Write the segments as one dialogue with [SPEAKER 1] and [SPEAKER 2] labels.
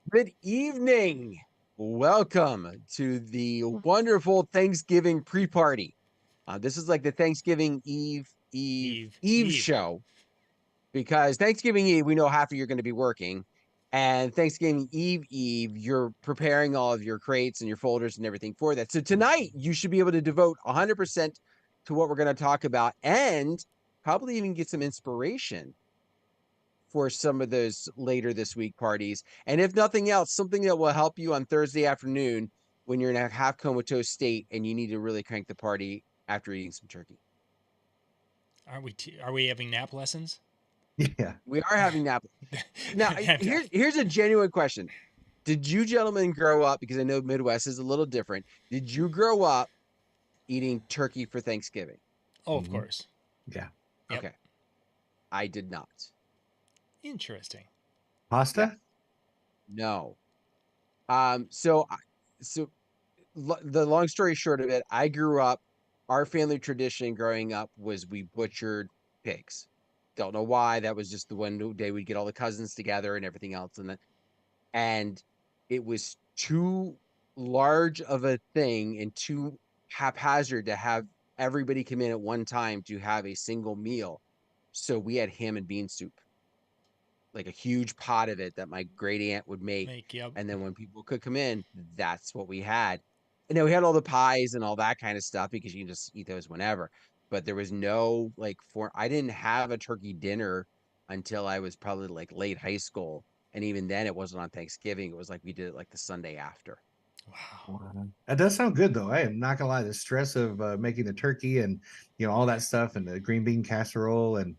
[SPEAKER 1] Good evening. Welcome to the wonderful Thanksgiving pre-party. This is like the Thanksgiving Eve show, because Thanksgiving Eve, we know half of you are going to be working, and Thanksgiving Eve, you're preparing all of your crates and your folders and everything for that. So tonight, you should be able to devote 100% to what we're going to talk about, and probably even get some inspiration for some of those later this week parties. And if nothing else, something that will help you on Thursday afternoon when you're in a half comatose state and you need to really crank the party after eating some turkey.
[SPEAKER 2] Are we having nap lessons?
[SPEAKER 3] Yeah.
[SPEAKER 1] We are having nap. Now, here's a genuine question. Did you gentlemen grow up, because I know Midwest is a little different, did you grow up eating turkey for Thanksgiving?
[SPEAKER 2] Oh, of course.
[SPEAKER 3] Yeah.
[SPEAKER 2] Yep.
[SPEAKER 1] Okay. I did not.
[SPEAKER 2] Interesting.
[SPEAKER 3] Pasta?
[SPEAKER 1] No. So the long story short of it, I grew up, our family tradition growing up was we butchered pigs. Don't know why. That was just the one day we'd get all the cousins together and everything else. And it was too large of a thing and too haphazard to have everybody come in at one time to have a single meal. So we had ham and bean soup, like a huge pot of it that my great aunt would make.
[SPEAKER 2] Yep.
[SPEAKER 1] And then when people could come in, that's what we had. And then we had all the pies and all that kind of stuff, because you can just eat those whenever. But there was no I didn't have a turkey dinner until I was probably like late high school. And even then it wasn't on Thanksgiving. It was like we did it like the Sunday after.
[SPEAKER 2] Wow.
[SPEAKER 3] That does sound good, though. I am not gonna lie. The stress of making the turkey and all that stuff, and the green bean casserole, and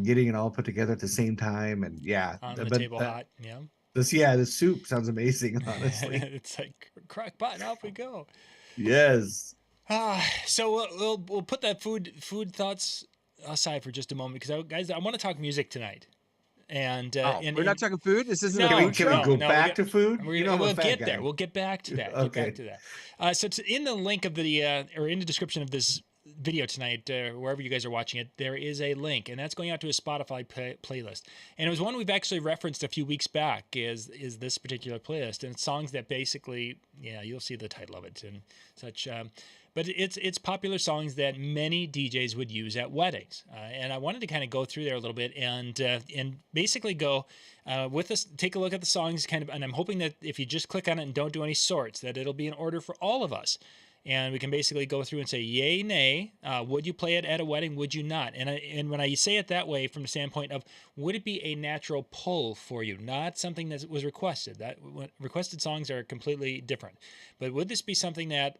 [SPEAKER 3] getting it all put together at the same time, and
[SPEAKER 2] On the table hot. Yeah.
[SPEAKER 3] The soup sounds amazing. Honestly,
[SPEAKER 2] it's like crack pot and off we go.
[SPEAKER 3] Yes.
[SPEAKER 2] So we'll put that food thoughts aside for just a moment, because guys, I want to talk music tonight. And
[SPEAKER 1] we're not talking food. This isn't a food
[SPEAKER 3] show. Can we go back to food?
[SPEAKER 2] We'll get there. We'll get back to that.
[SPEAKER 3] Okay.
[SPEAKER 2] Get back to that. So in the link of the or in the description of this video tonight, wherever you guys are watching it, there is a link, and that's going out to a Spotify playlist. And it was one we've actually referenced a few weeks back. Is this particular playlist, and it's songs that basically, you'll see the title of it and such. But it's popular songs that many DJs would use at weddings, and I wanted to kind of go through there a little bit and basically go with us, take a look at the songs, and I'm hoping that if you just click on it and don't do any sorts, that it'll be in order for all of us, and we can basically go through and say yay, nay, would you play it at a wedding, would you not? And when I say it that way, from the standpoint of, would it be a natural pull for you, not something that was requested. That requested songs are completely different, but would this be something that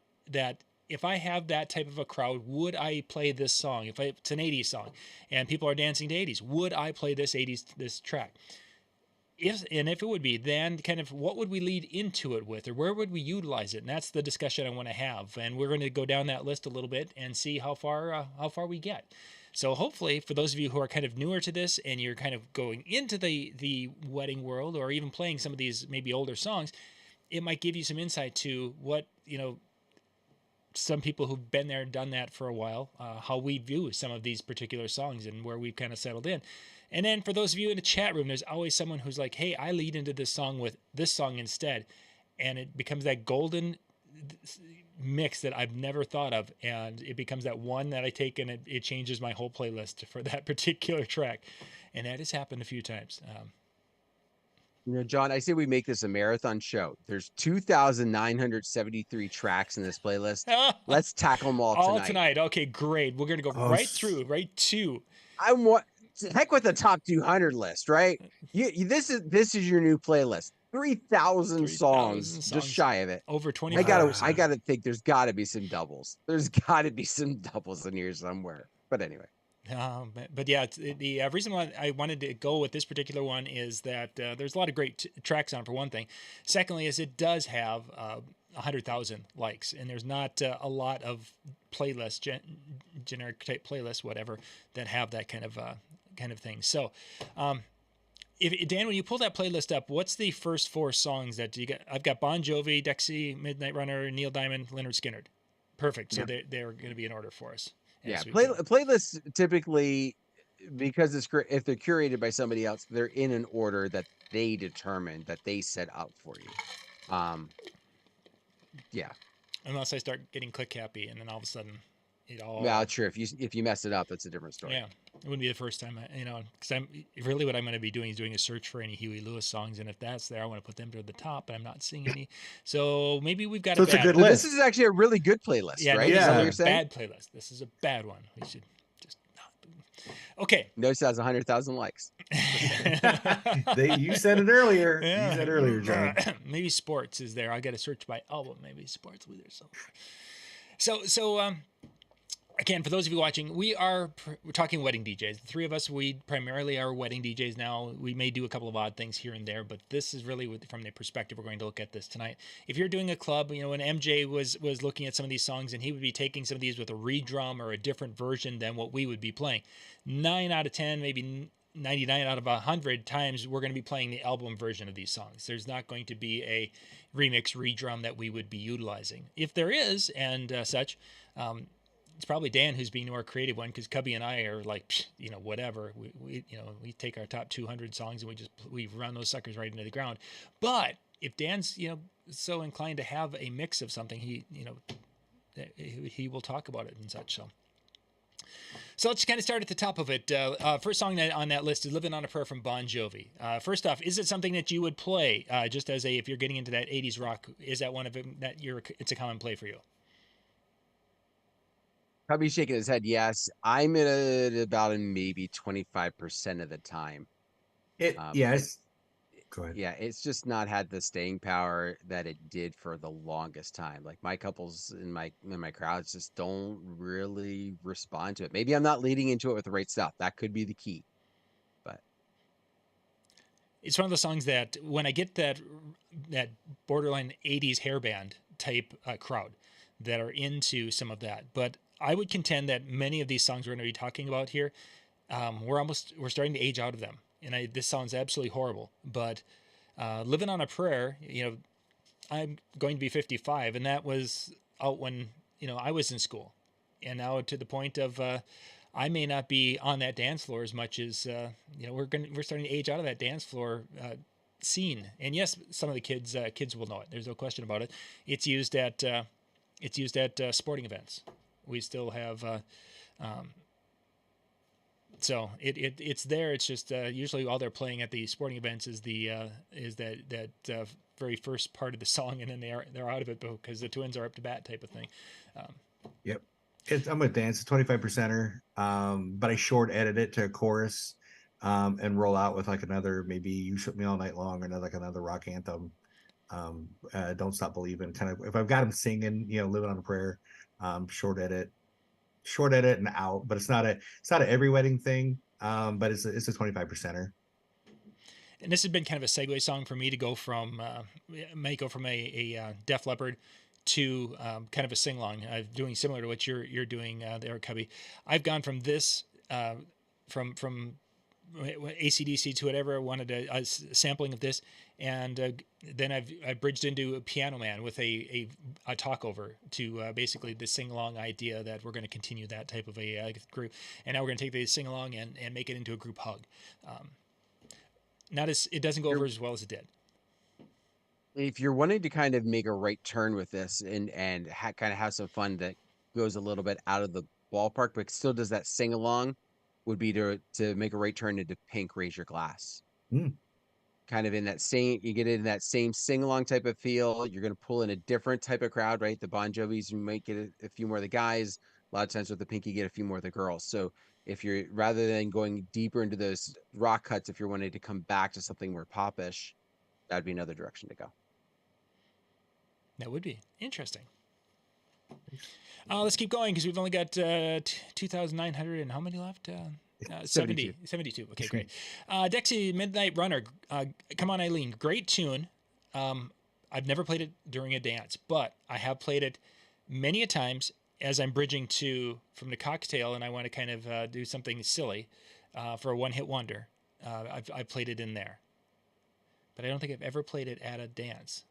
[SPEAKER 2] if I have that type of a crowd, would I play this song? If it's an 80s song and people are dancing to 80s, would I play this track? If it would be, then kind of what would we lead into it with, or where would we utilize it? And that's the discussion I want to have. And we're going to go down that list a little bit and see how far we get. So hopefully, for those of you who are kind of newer to this and you're kind of going into the wedding world, or even playing some of these maybe older songs, it might give you some insight to what, some people who've been there, done that for a while, how we view some of these particular songs and where we've kind of settled in. And then for those of you in the chat room, there's always someone who's like, hey, I lead into this song with this song instead. And it becomes that golden mix that I've never thought of. And it becomes that one that I take, and it changes my whole playlist for that particular track. And that has happened a few times.
[SPEAKER 1] John, I say we make this a marathon show. There's 2,973 tracks in this playlist. Let's tackle them all
[SPEAKER 2] tonight. Okay, great. We're going to go right to.
[SPEAKER 1] Heck with the top 200 list, right? This is your new playlist. 3,000 songs, just shy of it.
[SPEAKER 2] Over 20.
[SPEAKER 1] I gotta think there's got to be some doubles. There's got to be some doubles in here somewhere. But anyway.
[SPEAKER 2] But yeah, the reason why I wanted to go with this particular one is that there's a lot of great tracks on it, for one thing. Secondly, is it does have 100,000 likes, and there's not a lot of playlists, generic type playlists, whatever, that have that kind of thing. So Dan, when you pull that playlist up, what's the first 4 songs that you got? I've got Bon Jovi, Dexy, Midnight Runner, Neil Diamond, Leonard Skinner. Perfect. So they're going to be in order for us.
[SPEAKER 1] Yeah, playlists typically, because if they're curated by somebody else, they're in an order that they determined, that they set up for you. Yeah.
[SPEAKER 2] Unless I start getting click happy, and then all of a sudden, it all.
[SPEAKER 1] Well, sure. If you mess it up, it's a different story.
[SPEAKER 2] Yeah, it wouldn't be the first time. Because I'm really what I'm going to be doing is doing a search for any Huey Lewis songs, and if that's there, I want to put them to the top. But I'm not seeing any, so maybe we've got.
[SPEAKER 3] So it's a good list.
[SPEAKER 1] This is actually a really good playlist,
[SPEAKER 2] yeah,
[SPEAKER 1] right?
[SPEAKER 2] No,
[SPEAKER 1] Is that what you're
[SPEAKER 2] a
[SPEAKER 1] saying?
[SPEAKER 2] bad playlist. This is a bad one. We should just not. Okay.
[SPEAKER 1] Notice it has 100,000 likes.
[SPEAKER 3] You said it earlier. Yeah. You said earlier, John.
[SPEAKER 2] Maybe sports is there. I got to search by album. Maybe sports with there somewhere. So again, for those of you watching, we're talking wedding DJs. The 3 of us, we primarily are wedding DJs now. We may do a couple of odd things here and there, but this is really from the perspective we're going to look at this tonight. If you're doing a club, when MJ was looking at some of these songs, and he would be taking some of these with a re-drum or a different version than what we would be playing. 9 out of 10, maybe 99 out of 100 times, we're going to be playing the album version of these songs. There's not going to be a remix re-drum that we would be utilizing. If there is, and such, it's probably Dan who's being the more creative one, because Cubbie and I are like, whatever. We take our top 200 songs and we run those suckers right into the ground. But if Dan's so inclined to have a mix of something, he will talk about it and such. So let's kind of start at the top of it. First song on that list is "Living on a Prayer" from Bon Jovi. First off, is it something that you would play just as if you're getting into that 80s rock? Is that one of them that it's a common play for you?
[SPEAKER 1] Probably shaking his head. Yes, I'm at about maybe 25% of the time.
[SPEAKER 3] Yes. Go ahead.
[SPEAKER 1] Yeah, it's just not had the staying power that it did for the longest time. Like my couples in my crowds just don't really respond to it. Maybe I'm not leading into it with the right stuff. That could be the key. But
[SPEAKER 2] it's one of the songs that when I get that borderline 80s hairband type crowd that are into some of that, but I would contend that many of these songs we're going to be talking about here, we're starting to age out of them. And this sounds absolutely horrible, but "Living on a Prayer," I'm going to be 55, and that was out when I was in school, and now to the point of I may not be on that dance floor as much as we're starting to age out of that dance floor scene. And yes, some of the kids will know it. There's no question about it. It's used at sporting events. We still have. So it's there. It's just usually all they're playing at the sporting events is that very first part of the song, and then they're out of it because the Twins are up to bat type of thing.
[SPEAKER 3] Yep, I'm gonna dance 25%er, but I short edit it to a chorus, and roll out with like another, maybe "You Shook Me All Night Long" or another rock anthem. "Don't Stop Believing." Kind of, if I've got them singing, "Living on a Prayer," short edit and out. But it's not a every wedding thing, but it's a 25%er.
[SPEAKER 2] And this has been kind of a segue song for me to go from a Def Leppard to kind of a sing along, doing similar to what you're doing there, Cubbie. I've gone from this from AC/DC to whatever I wanted, a sampling of this, and then I bridged into Piano Man with a talkover to basically the sing along idea that we're going to continue that type of a group, and now we're going to take the sing along and make it into a group hug. It doesn't go over as well as it did.
[SPEAKER 1] If you're wanting to kind of make a right turn with this and kind of have some fun that goes a little bit out of the ballpark but still does that sing along, would be to make a right turn into Pink, "Raise Your Glass." Kind of in that same, you get in that same sing along type of feel. You're going to pull in a different type of crowd, right? The Bon Jovis, you might get a few more of the guys. A lot of times with the Pink, you get a few more of the girls. So if you're, rather than going deeper into those rock cuts, if you're wanting to come back to something more popish, that'd be another direction to go.
[SPEAKER 2] That would be interesting. Let's keep going because we've only got 2,900 and how many left? 72. Okay, great. Dexy, "Midnight Runner." Come on, Eileen. Great tune. I've never played it during a dance, but I have played it many a times as I'm bridging from the cocktail, and I want to kind of do something silly for a one-hit wonder. I've played it in there, but I don't think I've ever played it at a dance.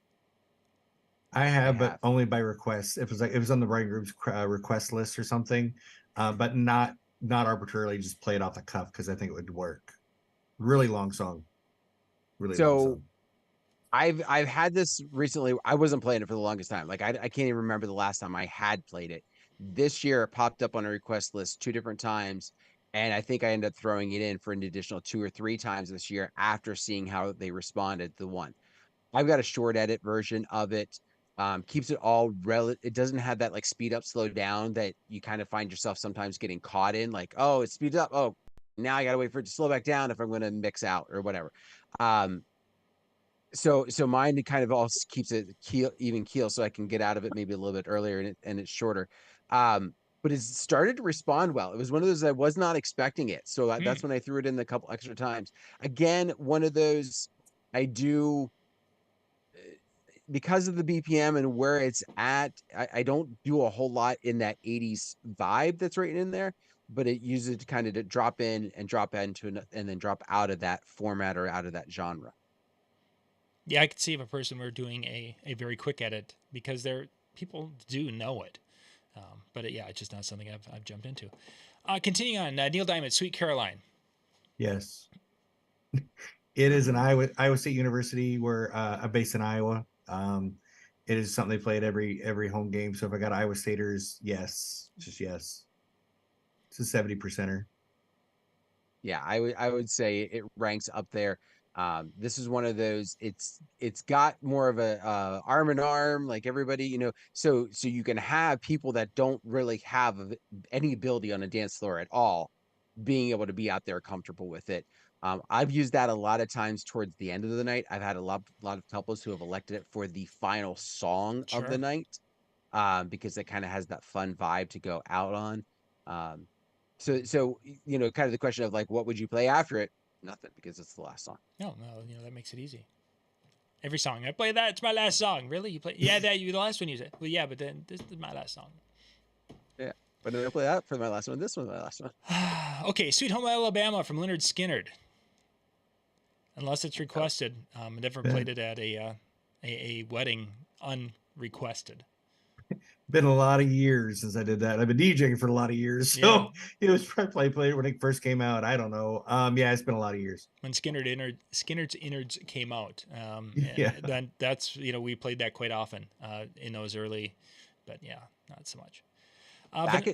[SPEAKER 3] I have, but only by request. It was on the Bright Group's request list or something, but not arbitrarily just play it off the cuff because I think it would work. Really long song. Really long song.
[SPEAKER 1] I've had this recently. I wasn't playing it for the longest time. Like I can't even remember the last time I had played it. This year it popped up on a request list 2 different times, and I think I ended up throwing it in for an additional 2 or 3 times this year after seeing how they responded to the one. I've got a short edit version of it. Keeps it all it doesn't have that like speed up, slow down that you kind of find yourself sometimes getting caught in. Like, oh, it speeds up. Oh, now I gotta wait for it to slow back down if I'm gonna mix out or whatever. So mine kind of all keeps it even keel, so I can get out of it maybe a little bit earlier, and it's shorter. But it started to respond well. It was one of those I was not expecting it, so that's when I threw it in a couple extra times. Again, one of those I do because of the BPM and where it's at. I don't do a whole lot in that 80s vibe that's right in there, but it uses it to kind of to drop in and drop into and then drop out of that format or out of that genre.
[SPEAKER 2] Yeah, I could see if a person were doing a very quick edit because people do know it. But yeah, it's just not something I've jumped into. Continuing on, Neil Diamond, Sweet Caroline.
[SPEAKER 3] Yes. It is an Iowa State University where I'm based in Iowa. It is something they play at every home game. So if I got Iowa Staters, yes, just yes. It's a 70%er.
[SPEAKER 1] Yeah, I would say it ranks up there. This is one of those. It's got more of a arm in arm, like everybody, so you can have people that don't really have any ability on a dance floor at all, being able to be out there comfortable with it. I've used that a lot of times towards the end of the night. I've had a lot of couples who have elected it for the final song of the night, because it kind of has that fun vibe to go out on. So kind of the question of like, what would you play after it? Nothing, because it's the last song.
[SPEAKER 2] No, that makes it easy. Every song I play that, it's my last song. Really, you play? Yeah, that you the last one you said. Well, yeah, but then this is my last song.
[SPEAKER 1] Yeah, but then I play that for my last one. This one's my last one.
[SPEAKER 2] Okay, Sweet Home Alabama from Leonard Skinner. Unless it's requested, never played it at a wedding unrequested.
[SPEAKER 3] Been a lot of years since I did that. I've been DJing for a lot of years, so it was probably played when it first came out. I don't know. Yeah, it's been a lot of years.
[SPEAKER 2] When Skinner's Innards came out,
[SPEAKER 3] yeah,
[SPEAKER 2] then that's we played that quite often in those early, but yeah, not so much.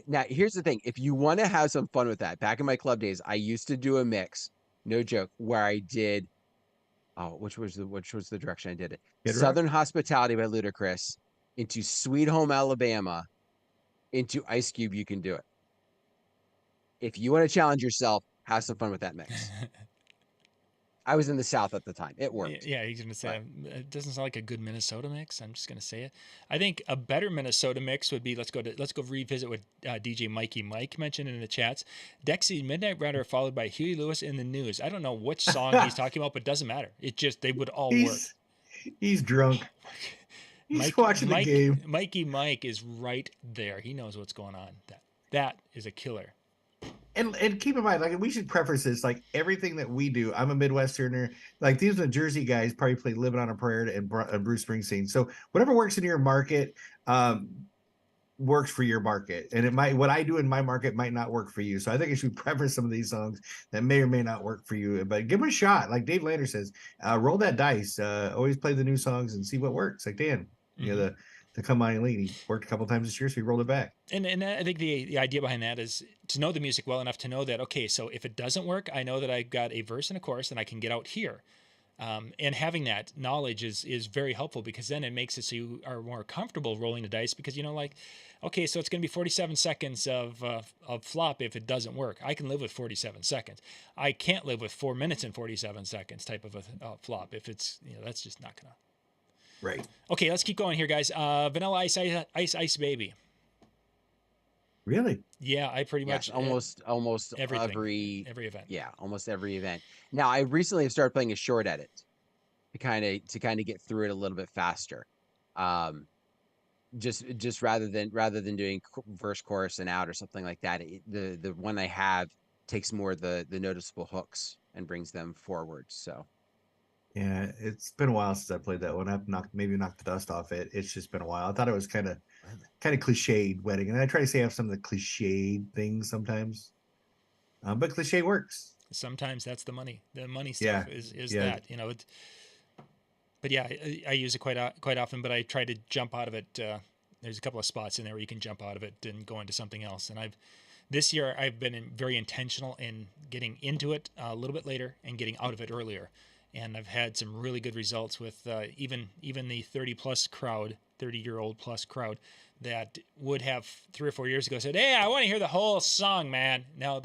[SPEAKER 1] Now here's the thing: if you want to have some fun with that, back in my club days, I used to do a mix, no joke, where I did, which was the direction I did it? Southern Hospitality by Ludacris into Sweet Home Alabama into Ice Cube. You Can Do It. If you want to challenge yourself, have some fun with that mix. I was in the South at the time. It worked.
[SPEAKER 2] Yeah, he's gonna say it doesn't sound like a good Minnesota mix. I'm just gonna say it. I think a better Minnesota mix would be let's go revisit what DJ Mikey Mike mentioned in the chats. Dexy Midnight Runner followed by Huey Lewis in the News. I don't know which song he's talking about, but it doesn't matter. It just they would all work.
[SPEAKER 3] He's drunk. He's watching the game.
[SPEAKER 2] Mikey Mike is right there. He knows what's going on. That is a killer.
[SPEAKER 3] And keep in mind, like, we should preface this, like, everything that we do. I'm a Midwesterner. Like, these New Jersey guys probably play "Living on a Prayer" and Bruce Springsteen. So whatever works in your market works for your market, and what I do in my market might not work for you. So I think I should preface some of these songs that may or may not work for you, but give them a shot. Like Dave Lander says, roll that dice. Always play the new songs and see what works. Like Dan, the Come On Eileen, he worked a couple times this year, so he rolled it back.
[SPEAKER 2] And I think the idea behind that is to know the music well enough to know that, okay, so if it doesn't work, I know that I've got a verse and a chorus and I can get out here. And having that knowledge is very helpful, because then it makes it so you are more comfortable rolling the dice, because like, okay, so it's going to be 47 seconds of flop if it doesn't work. I can live with 47 seconds. I can't live with 4 minutes and 47 seconds type of a flop if it's, that's just not going to.
[SPEAKER 3] Right.
[SPEAKER 2] Okay, let's keep going here, guys. Vanilla Ice Baby.
[SPEAKER 3] Really?
[SPEAKER 2] Yeah, I pretty much
[SPEAKER 1] almost
[SPEAKER 2] everything,
[SPEAKER 1] every
[SPEAKER 2] event.
[SPEAKER 1] Yeah, almost every event. Now, I recently have started playing a short edit to kind of get through it a little bit faster. Just rather than doing verse, chorus, and out or something like that. The one I have takes more of the noticeable hooks and brings them forward. So
[SPEAKER 3] Yeah, it's been a while since I played that one. I've maybe knocked the dust off it. It's just been a while. I thought it was kind of cliched wedding, and I try to say I have some of the cliched things sometimes, but cliche works.
[SPEAKER 2] Sometimes that's the money. The money
[SPEAKER 3] Yeah,
[SPEAKER 2] stuff is
[SPEAKER 3] yeah.
[SPEAKER 2] that, you know. But yeah, I use it quite often. But I try to jump out of it. There's a couple of spots in there where you can jump out of it and go into something else. And this year I've been very intentional in getting into it a little bit later and getting out of it earlier. And I've had some really good results with even the 30-year-old plus crowd that would have 3 or 4 years ago said, "Hey, I want to hear the whole song, man." Now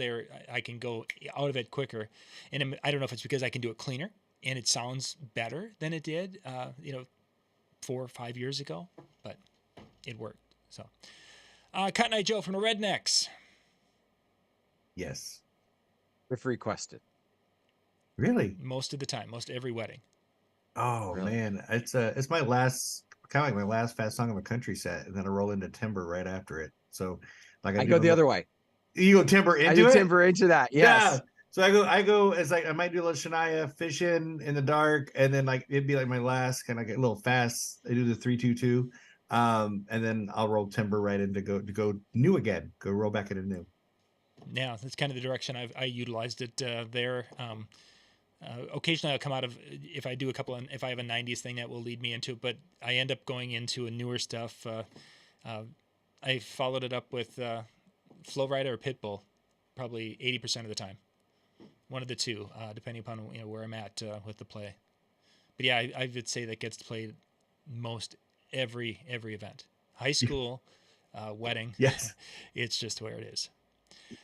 [SPEAKER 2] I can go out of it quicker, and I don't know if it's because I can do it cleaner and it sounds better than it did, 4 or 5 years ago, but it worked. So, Cotton Eye Joe from the Rednecks.
[SPEAKER 3] Yes.
[SPEAKER 1] if requested.
[SPEAKER 3] Really?
[SPEAKER 2] Most of the time, most every wedding.
[SPEAKER 3] Oh
[SPEAKER 1] Really?
[SPEAKER 3] man, it's my last, kind of like my last fast song of a country set, and then I roll into Timber right after it. So like
[SPEAKER 1] I go the other way.
[SPEAKER 3] You go Timber
[SPEAKER 1] I
[SPEAKER 3] into
[SPEAKER 1] do
[SPEAKER 3] it?
[SPEAKER 1] Timber into that. Yes.
[SPEAKER 3] Yeah. So I go, it's like I might do a little Shania fishing in the dark, and then like it'd be like my last kind of get a little fast. I do the 3-2-2. And then I'll roll Timber right in to go new again. Go roll back into new.
[SPEAKER 2] Yeah, that's kind of the direction I utilized it there. Occasionally I'll come out of, if I do if I have a 90s thing that will lead me into it, but I end up going into a newer stuff. I followed it up with Flow Rider or Pitbull, probably 80% of the time. One of the two, depending upon where I'm at with the play. But yeah, I would say that gets played most every event. High school, wedding.
[SPEAKER 3] Yes.
[SPEAKER 2] It's just where it is.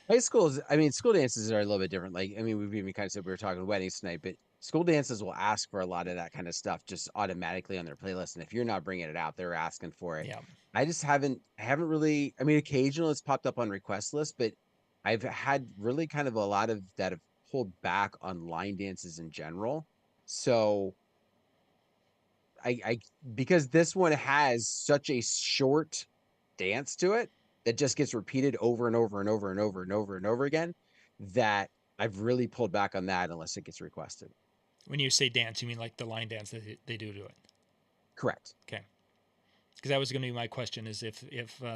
[SPEAKER 1] High schools, I mean, school dances are a little bit different. Like, I mean, we've even kind of said we were talking weddings tonight, but school dances will ask for a lot of that kind of stuff just automatically on their playlist. And if you're not bringing it out, they're asking for it.
[SPEAKER 2] Yeah.
[SPEAKER 1] I just haven't really, I mean, occasionally it's popped up on request lists, but I've had really kind of a lot of that have pulled back on line dances in general. So I because this one has such a short dance to it that just gets repeated over and over and over and over and over and over again, that I've really pulled back on that unless it gets requested.
[SPEAKER 2] When you say dance, you mean like the line dance that they do to it?
[SPEAKER 1] Correct.
[SPEAKER 2] Okay. Because that was going to be my question: is if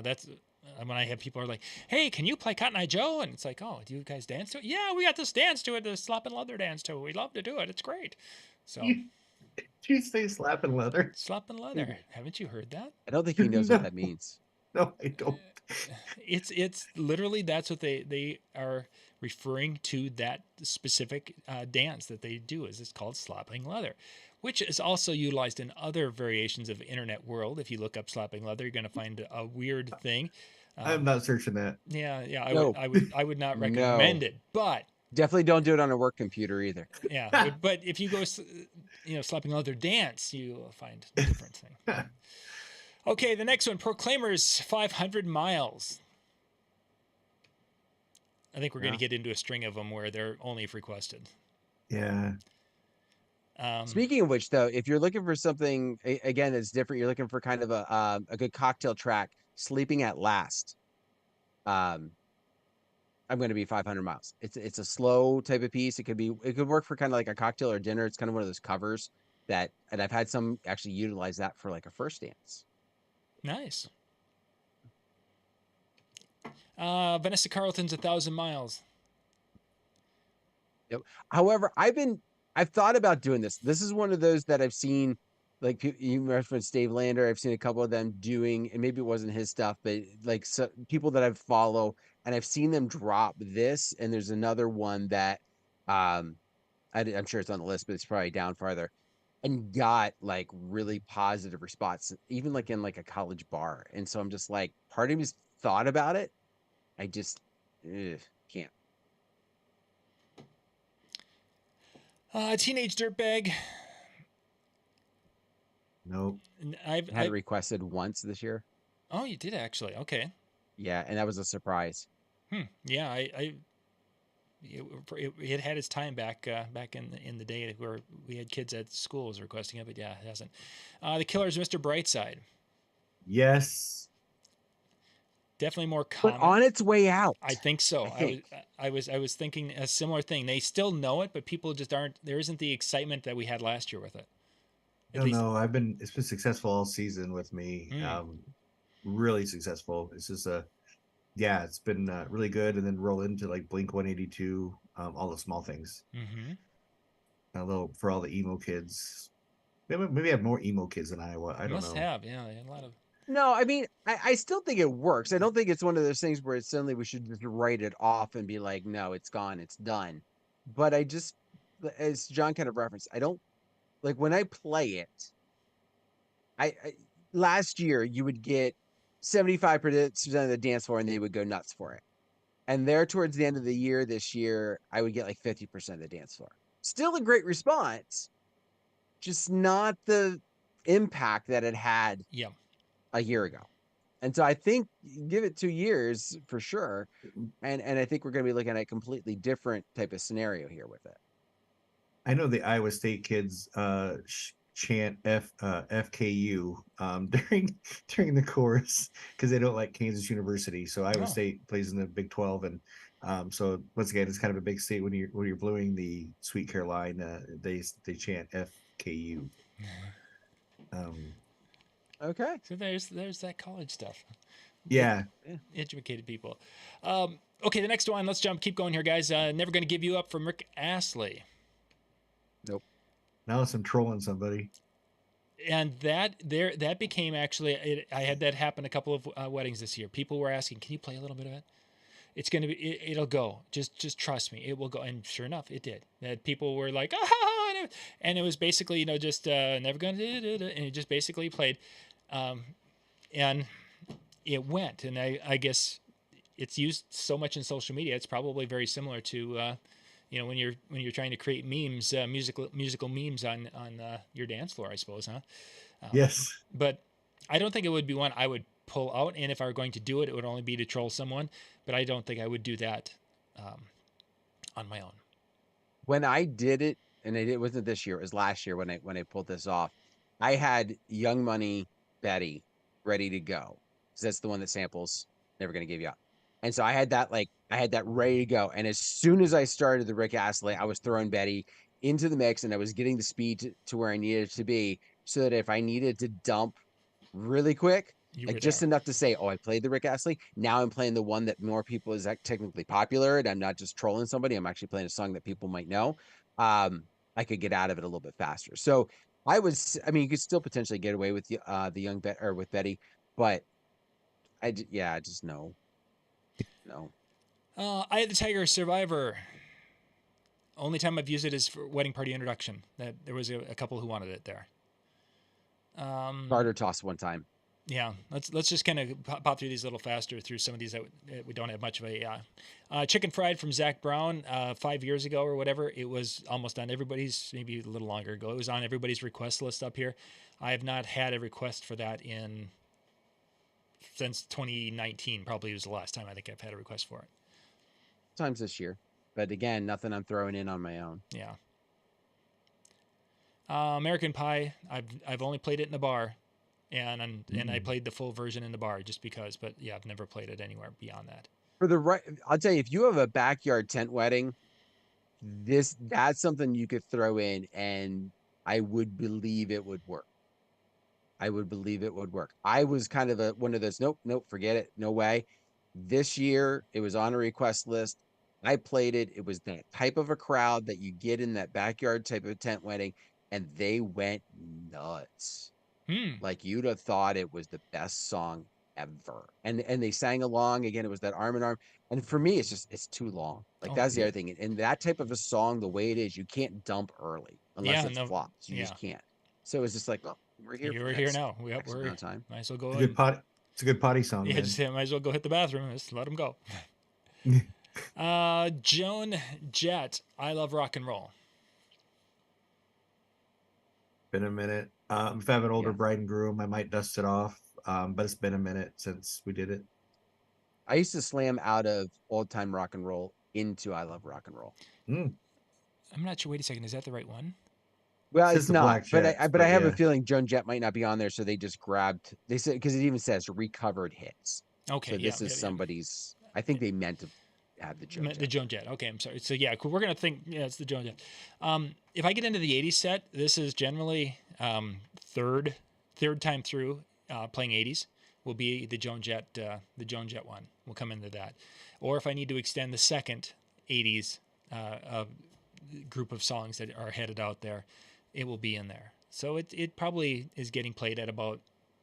[SPEAKER 2] that's when I have people are like, "Hey, can you play Cotton Eye Joe?" And it's like, "Oh, do you guys dance to it?" "Yeah, we got this dance to it, the slap and leather dance to it. We love to do it. It's great." So,
[SPEAKER 3] Did you say slap and leather?
[SPEAKER 2] slap and leather. Haven't you heard that?
[SPEAKER 1] I don't think he knows
[SPEAKER 3] No.
[SPEAKER 1] what that means.
[SPEAKER 3] No, I don't.
[SPEAKER 2] It's literally, that's what they are referring to, that specific dance that they do. It's called slapping leather, which is also utilized in other variations of internet world. If you look up slapping leather, you're going to find a weird thing.
[SPEAKER 3] I'm not searching that.
[SPEAKER 2] Yeah.
[SPEAKER 1] No.
[SPEAKER 2] I would not
[SPEAKER 1] No.
[SPEAKER 2] recommend it, but
[SPEAKER 1] Definitely don't do it on a work computer either.
[SPEAKER 2] yeah. But if you go, slapping leather dance, you'll find a different thing. Okay, the next one, Proclaimers 500 miles. I think we're going to get into a string of them where they're only if requested.
[SPEAKER 3] Yeah.
[SPEAKER 1] Speaking of which, though, if you're looking for something again that's different, you're looking for kind of a good cocktail track. Sleeping at Last. I'm going to be 500 miles. It's a slow type of piece. It could work for kind of like a cocktail or dinner. It's kind of one of those covers and I've had some actually utilize that for like a first dance.
[SPEAKER 2] Nice. Vanessa Carlton's 1,000 Miles.
[SPEAKER 1] Yep. However, I've thought about doing this. This is one of those that I've seen, like you referenced Dave Lander. I've seen a couple of them doing, and maybe it wasn't his stuff, but like people that I follow, and I've seen them drop this. And there's another one that, I'm sure it's on the list, but it's probably down farther, and got like really positive response, even like in like a college bar. And so I'm just like, part of me's thought about it. I just can't.
[SPEAKER 2] Teenage Dirtbag.
[SPEAKER 3] Nope.
[SPEAKER 2] I've
[SPEAKER 1] had it requested once this year.
[SPEAKER 2] Oh, you did actually? Okay.
[SPEAKER 1] Yeah, and that was a surprise.
[SPEAKER 2] Yeah, it had its time back in the day where we had kids at schools requesting it, but yeah, it hasn't. The Killers, Mr. Brightside.
[SPEAKER 3] Yes.
[SPEAKER 2] definitely more
[SPEAKER 1] but
[SPEAKER 2] common.
[SPEAKER 1] on its way out.
[SPEAKER 2] I think so. I was thinking a similar thing. They still know it, but people just aren't. There isn't the excitement that we had last year with it.
[SPEAKER 3] I don't know. It's been successful all season with me. Really successful. It's just it's been really good. And then roll into like Blink 182, all the small things. A little for all the emo kids. Maybe I have more emo kids than Iowa. I don't know.
[SPEAKER 2] Have, yeah, a lot of.
[SPEAKER 1] No, I mean, I still think it works. I don't think it's one of those things where suddenly we should just write it off and be like, no, it's gone, it's done. But I just, as John kind of referenced, I don't like when I play it. I last year you would get 75% of the dance floor and they would go nuts for it. And there towards the end of the year this year, I would get like 50% of the dance floor. Still a great response, just not the impact that it had a year ago. And so I think give it 2 years for sure. And I think we're going to be looking at a completely different type of scenario here with it.
[SPEAKER 3] I know the Iowa State kids chant FKU during the chorus because they don't like Kansas University. So Iowa State plays in the Big 12, and so once again, it's kind of a big state when you're blowing the Sweet Caroline. They chant FKU.
[SPEAKER 2] Okay. So there's that college stuff.
[SPEAKER 3] Yeah.
[SPEAKER 2] Educated people. Okay, the next one. Let's keep going here, guys. Never Gonna Give You Up from Rick Astley.
[SPEAKER 1] Nope.
[SPEAKER 3] Now I'm trolling somebody.
[SPEAKER 2] And that became actually, I had that happen a couple of weddings this year. People were asking, can you play a little bit of it? It's going to be, it'll go. Just trust me. It will go. And sure enough, it did. That people were like, and it was basically, just never gonna do, and it just basically played. And it went. And I guess it's used so much in social media. It's probably very similar to, when you're trying to create memes, musical memes on your dance floor, I suppose, huh?
[SPEAKER 3] Yes.
[SPEAKER 2] But I don't think it would be one I would pull out. And if I were going to do it, it would only be to troll someone. But I don't think I would do that on my own.
[SPEAKER 1] When I did it, and it wasn't this year, it was last year when I pulled this off, I had Young Money Betty ready to go. Because that's the one that samples Never Gonna Give You Up. And so I had that ready to go. And as soon as I started the Rick Astley, I was throwing Betty into the mix and I was getting the speed to where I needed it to be so that if I needed to dump really quick, like just enough to say, oh, I played the Rick Astley. Now I'm playing the one that more people is technically popular, and I'm not just trolling somebody. I'm actually playing a song that people might know. I could get out of it a little bit faster. So you could still potentially get away with the young with Betty, but I just no.
[SPEAKER 2] I Had the Tiger, Survivor. Only time I've used it is for wedding party introduction. That there was a couple who wanted it there.
[SPEAKER 1] Garter toss one time.
[SPEAKER 2] Yeah, let's just kind of pop through these a little faster through some of these that we don't have much of a Chicken Fried from Zach Brown 5 years ago or whatever. It was almost on everybody's, maybe a little longer ago. It was on everybody's request list up here. I have not had a request for that since 2019. Probably was the last time I think I've had a request for it.
[SPEAKER 1] Times this year, but again, nothing I'm throwing in on my own.
[SPEAKER 2] Yeah. American Pie. I've only played it in a bar. And I played the full version in the bar just because, but yeah, I've never played it anywhere beyond that.
[SPEAKER 1] I'll tell you, if you have a backyard tent wedding, that's something you could throw in, and I would believe it would work. I was kind of one of those, nope, forget it, no way. This year, it was on a request list. I played it. It was that type of a crowd that you get in that backyard type of tent wedding, and they went nuts. Like you'd have thought it was the best song ever. And they sang along. Again, it was that arm in arm. And for me, it's too long. Like that's the other thing. And that type of a song, the way it is, you can't dump early unless it's flops. You just can't. So it's just like, well, we're here.
[SPEAKER 2] We're here now. We're time. Might as well go.
[SPEAKER 3] It's a good potty song.
[SPEAKER 2] Yeah, just might as well go hit the bathroom. Just let them go. Joan Jett, I Love Rock and Roll.
[SPEAKER 3] Been a minute. If I have an older bride and groom, I might dust it off. But it's been a minute since we did it.
[SPEAKER 1] I used to slam out of old time rock and roll into I Love Rock and Roll.
[SPEAKER 2] I'm not sure. Wait a second. Is that the right one?
[SPEAKER 1] Well, it's not. But I have a feeling Joan Jett might not be on there, so they just grabbed. They said because it even says recovered hits.
[SPEAKER 2] Okay,
[SPEAKER 1] So
[SPEAKER 2] yeah,
[SPEAKER 1] this is
[SPEAKER 2] yeah.
[SPEAKER 1] somebody's. I think they meant to have the Joan Jett.
[SPEAKER 2] The Joan Jett. Okay, I'm sorry. So yeah, cool. We're gonna think. Yeah, it's the Joan Jett. If I get into the '80s set, this is generally third time through playing '80s will be the Joan Jett. The Joan Jett one will come into that, or if I need to extend the second '80s group of songs that are headed out there, it will be in there. So it probably is getting played at about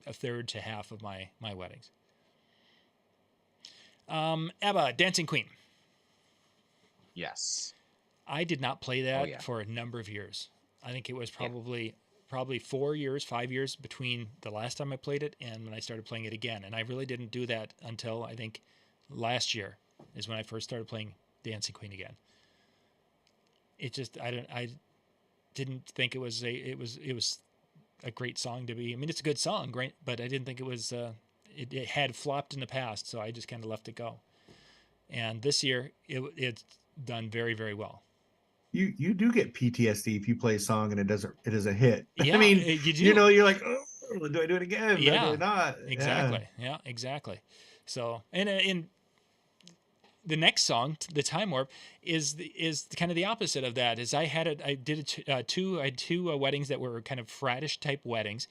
[SPEAKER 2] a third to half of my weddings. ABBA, Dancing Queen.
[SPEAKER 1] Yes.
[SPEAKER 2] I did not play that
[SPEAKER 1] yeah.
[SPEAKER 2] for a number of years. I think it was probably 4 years, 5 years between the last time I played it and when I started playing it again. And I really didn't do that until I think last year is when I first started playing Dancing Queen again. It just I didn't think it was a great song to be. I mean, it's a good song, great, but I didn't think it was. It had flopped in the past, so I just kind of left it go. And this year, it's done very, very well.
[SPEAKER 3] You do get PTSD if you play a song and it is a hit.
[SPEAKER 2] Yeah,
[SPEAKER 3] I mean,
[SPEAKER 2] you do.
[SPEAKER 3] You're like, oh, do I do it again?
[SPEAKER 2] Yeah,
[SPEAKER 3] do I not?
[SPEAKER 2] Exactly. Yeah, exactly. So, and in the next song, the Time Warp, is kind of the opposite of that. Is I did two weddings that were kind of fratish type weddings,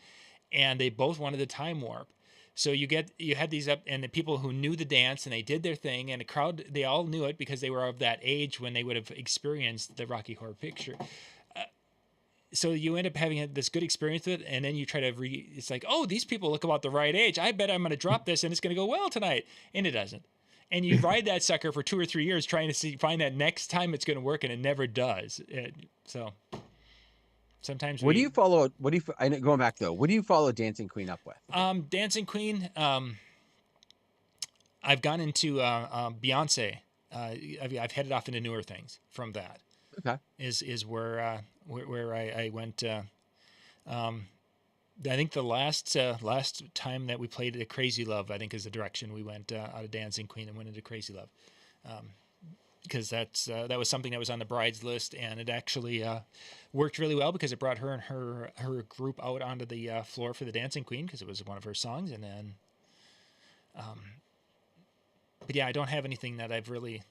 [SPEAKER 2] and they both wanted the Time Warp. So you had these up, and the people who knew the dance and they did their thing, and the crowd, they all knew it because they were of that age when they would have experienced the Rocky Horror Picture. So you end up having this good experience with it, and then you try to it's like, oh, these people look about the right age. I bet I'm going to drop this and it's going to go well tonight, and it doesn't. And you ride that sucker for 2 or 3 years trying to find that next time it's going to work, and it never does. So sometimes
[SPEAKER 1] What do you follow? Going back though? What do you follow Dancing Queen up with?
[SPEAKER 2] Dancing Queen. I've gone into Beyonce. I've headed off into newer things from that.
[SPEAKER 1] Okay.
[SPEAKER 2] Is where I went. I think the last time that we played a Crazy Love, I think is the direction we went out of Dancing Queen and went into Crazy Love. Because that was something that was on the bride's list, and it actually worked really well because it brought her and her group out onto the floor for the Dancing Queen because it was one of her songs. And then, but yeah, I don't have anything that I've really.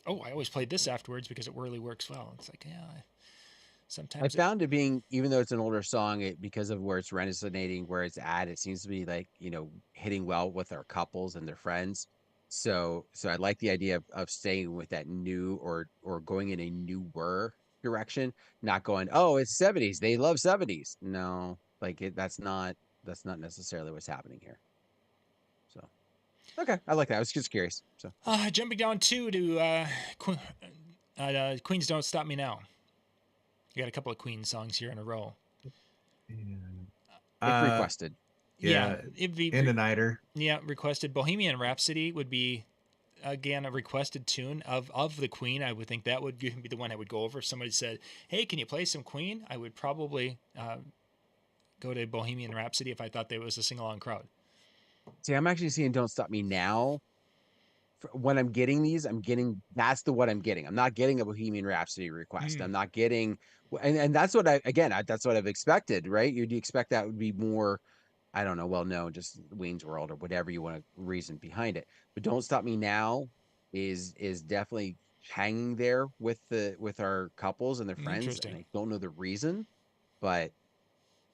[SPEAKER 2] I always played this afterwards because it really works well. It's like, yeah. Sometimes
[SPEAKER 1] I found it being, even though it's an older song, because of where it's resonating, where it's at, it seems to be like, hitting well with our couples and their friends. So I like the idea of staying with that new or going in a newer direction, not going, oh, it's 70s. They love 70s. No, that's not necessarily what's happening here. So, okay. I like that. I was just curious. So
[SPEAKER 2] jumping down to Queens Don't Stop Me Now. You got a couple of Queen songs here in a row.
[SPEAKER 1] If requested.
[SPEAKER 2] Yeah. It'd be
[SPEAKER 3] In the Nighter.
[SPEAKER 2] Yeah, requested. Bohemian Rhapsody would be, again, a requested tune of the Queen. I would think that would be the one I would go over. If somebody said, hey, can you play some Queen? I would probably go to Bohemian Rhapsody if I thought there was a sing-along crowd.
[SPEAKER 1] See, I'm actually seeing Don't Stop Me Now. When I'm getting these, that's what I'm getting. I'm not getting a Bohemian Rhapsody request. I'm not getting, and that's what that's what I've expected, right? You'd expect that would be more, I don't know, well, no, just Wayne's World or whatever you want to reason behind it. But Don't Stop Me Now is definitely hanging there with our couples and their friends, and I don't know the reason, but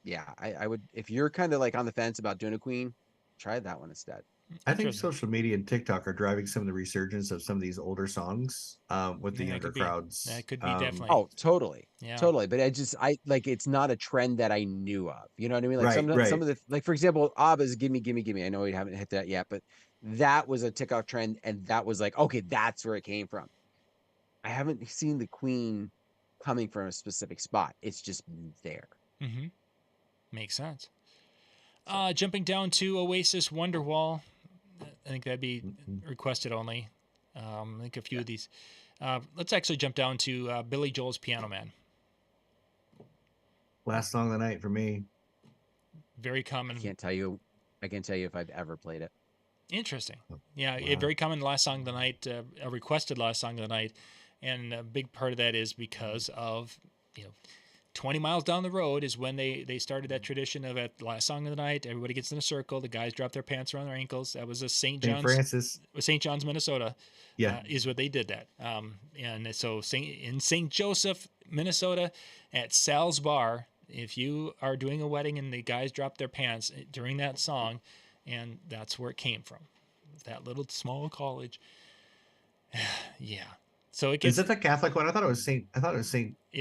[SPEAKER 1] yeah, I would, if you're kind of like on the fence about doing a Queen, try that one instead.
[SPEAKER 3] I think social media and TikTok are driving some of the resurgence of some of these older songs with the younger crowds.
[SPEAKER 2] That could be definitely.
[SPEAKER 1] Oh, totally.
[SPEAKER 2] Yeah.
[SPEAKER 1] Totally. But I like, it's not a trend that I knew of. You know what I mean? Like some of the, like, for example, ABBA's Gimme, Gimme, Gimme. I know we haven't hit that yet, but that was a TikTok trend. And that was like, okay, that's where it came from. I haven't seen the Queen coming from a specific spot. It's just there.
[SPEAKER 2] Mm-hmm. Makes sense. Jumping down to Oasis Wonderwall. I think that'd be requested only. I think a few of these. Let's actually jump down to Billy Joel's Piano Man.
[SPEAKER 3] Last song of the night for me.
[SPEAKER 2] Very common.
[SPEAKER 1] I can tell you if I've ever played it.
[SPEAKER 2] Interesting. Yeah, wow. Very common last song of the night, a requested last song of the night. And a big part of that is because of, 20 miles down the road is when they started that tradition of at the last song of the night, everybody gets in a circle, the guys drop their pants around their ankles. That was a St. John's, Minnesota.
[SPEAKER 3] Yeah.
[SPEAKER 2] Is what they did that. And so in St. Joseph, Minnesota, at Sal's Bar, if you are doing a wedding and the guys drop their pants during that song, and that's where it came from, that little small college. Yeah. So it gets.
[SPEAKER 3] Is it the Catholic one? I thought it was Saint.
[SPEAKER 2] It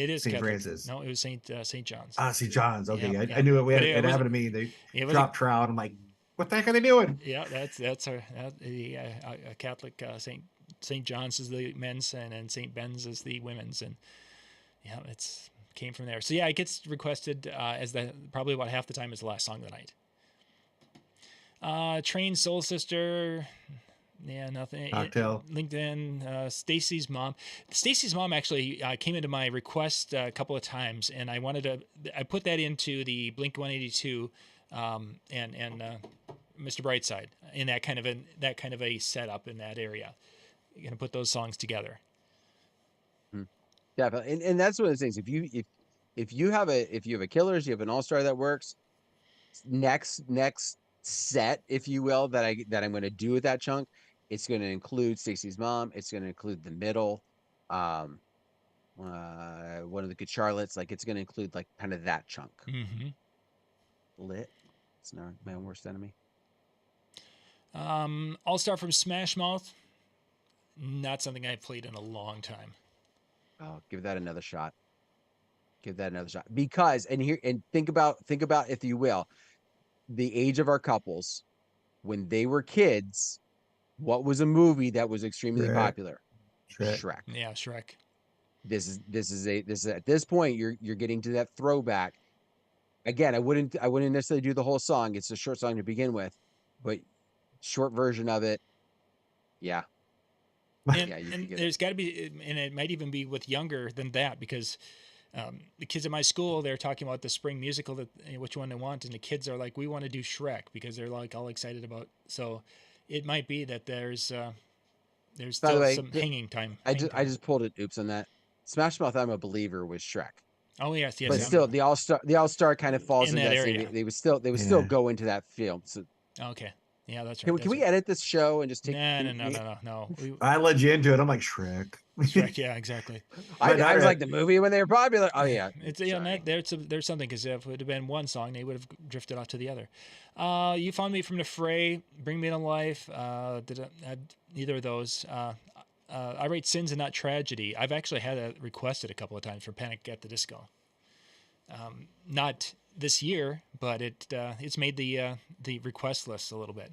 [SPEAKER 2] is
[SPEAKER 3] Saint
[SPEAKER 2] Catholic.
[SPEAKER 3] Francis.
[SPEAKER 2] No, it was Saint John's.
[SPEAKER 3] Ah, St. John's. Okay,
[SPEAKER 2] Yep,
[SPEAKER 3] I knew it.
[SPEAKER 2] it
[SPEAKER 3] It happened to me. They dropped trout. I'm like, what the heck are they doing?
[SPEAKER 2] Yeah, that's a Catholic. Saint John's is the men's, and then Saint Ben's is the women's, and yeah, it's came from there. So yeah, it gets requested as probably about half the time is the last song of the night. Train Soul Sister. Yeah, nothing.
[SPEAKER 3] Cocktail.
[SPEAKER 2] LinkedIn. Stacy's mom. Stacy's mom actually came into my request a couple of times, and I put that into the Blink 182 and Mr. Brightside in that kind of a setup in that area. You're gonna put those songs together.
[SPEAKER 1] Definitely, and that's one of the things. If you have a Killers, you have an All-Star that works. Next set, if you will, that I'm going to do with that chunk, it's going to include Stacy's mom. It's going to include the middle, one of the Good Charlottes. Like, it's going to include like kind of that chunk.
[SPEAKER 2] Mm-hmm.
[SPEAKER 1] Lit. It's not my own worst enemy.
[SPEAKER 2] All-Star from Smash Mouth. Not something I've played in a long time.
[SPEAKER 1] Oh, give that another shot. Because think about, if you will, the age of our couples when they were kids. What was a movie that was extremely popular? Shrek.
[SPEAKER 2] Yeah, Shrek.
[SPEAKER 1] This is at this point you're getting to that throwback. Again, I wouldn't necessarily do the whole song. It's a short song to begin with, but short version of it. Yeah.
[SPEAKER 2] And there's got to be, and it might even be with younger than that, because the kids at my school, they're talking about the spring musical, which one they want, and the kids are like, we want to do Shrek, because they're like all excited about. So it might be that there's still some hanging time.
[SPEAKER 1] I just pulled it. Oops on that. Smash Mouth, I'm a Believer, was Shrek.
[SPEAKER 2] Oh yes.
[SPEAKER 1] But still, the All-Star kind of falls in that
[SPEAKER 2] area.
[SPEAKER 1] They would still go into that film. So
[SPEAKER 2] okay. Yeah, that's right.
[SPEAKER 1] Can we edit this show and just take?
[SPEAKER 2] No.
[SPEAKER 3] I led you into it. I'm like Shrek.
[SPEAKER 2] Shrek, yeah, exactly.
[SPEAKER 1] I was like the movie when they were popular. Oh yeah,
[SPEAKER 2] it's there's something, because if it would have been one song, they would have drifted off to the other. You Found Me from the Fray, Bring Me to Life. Neither of those. I Write Sins and Not Tragedy. I've actually had that requested a couple of times for Panic at the Disco. Not this year, but it's made the request list a little bit.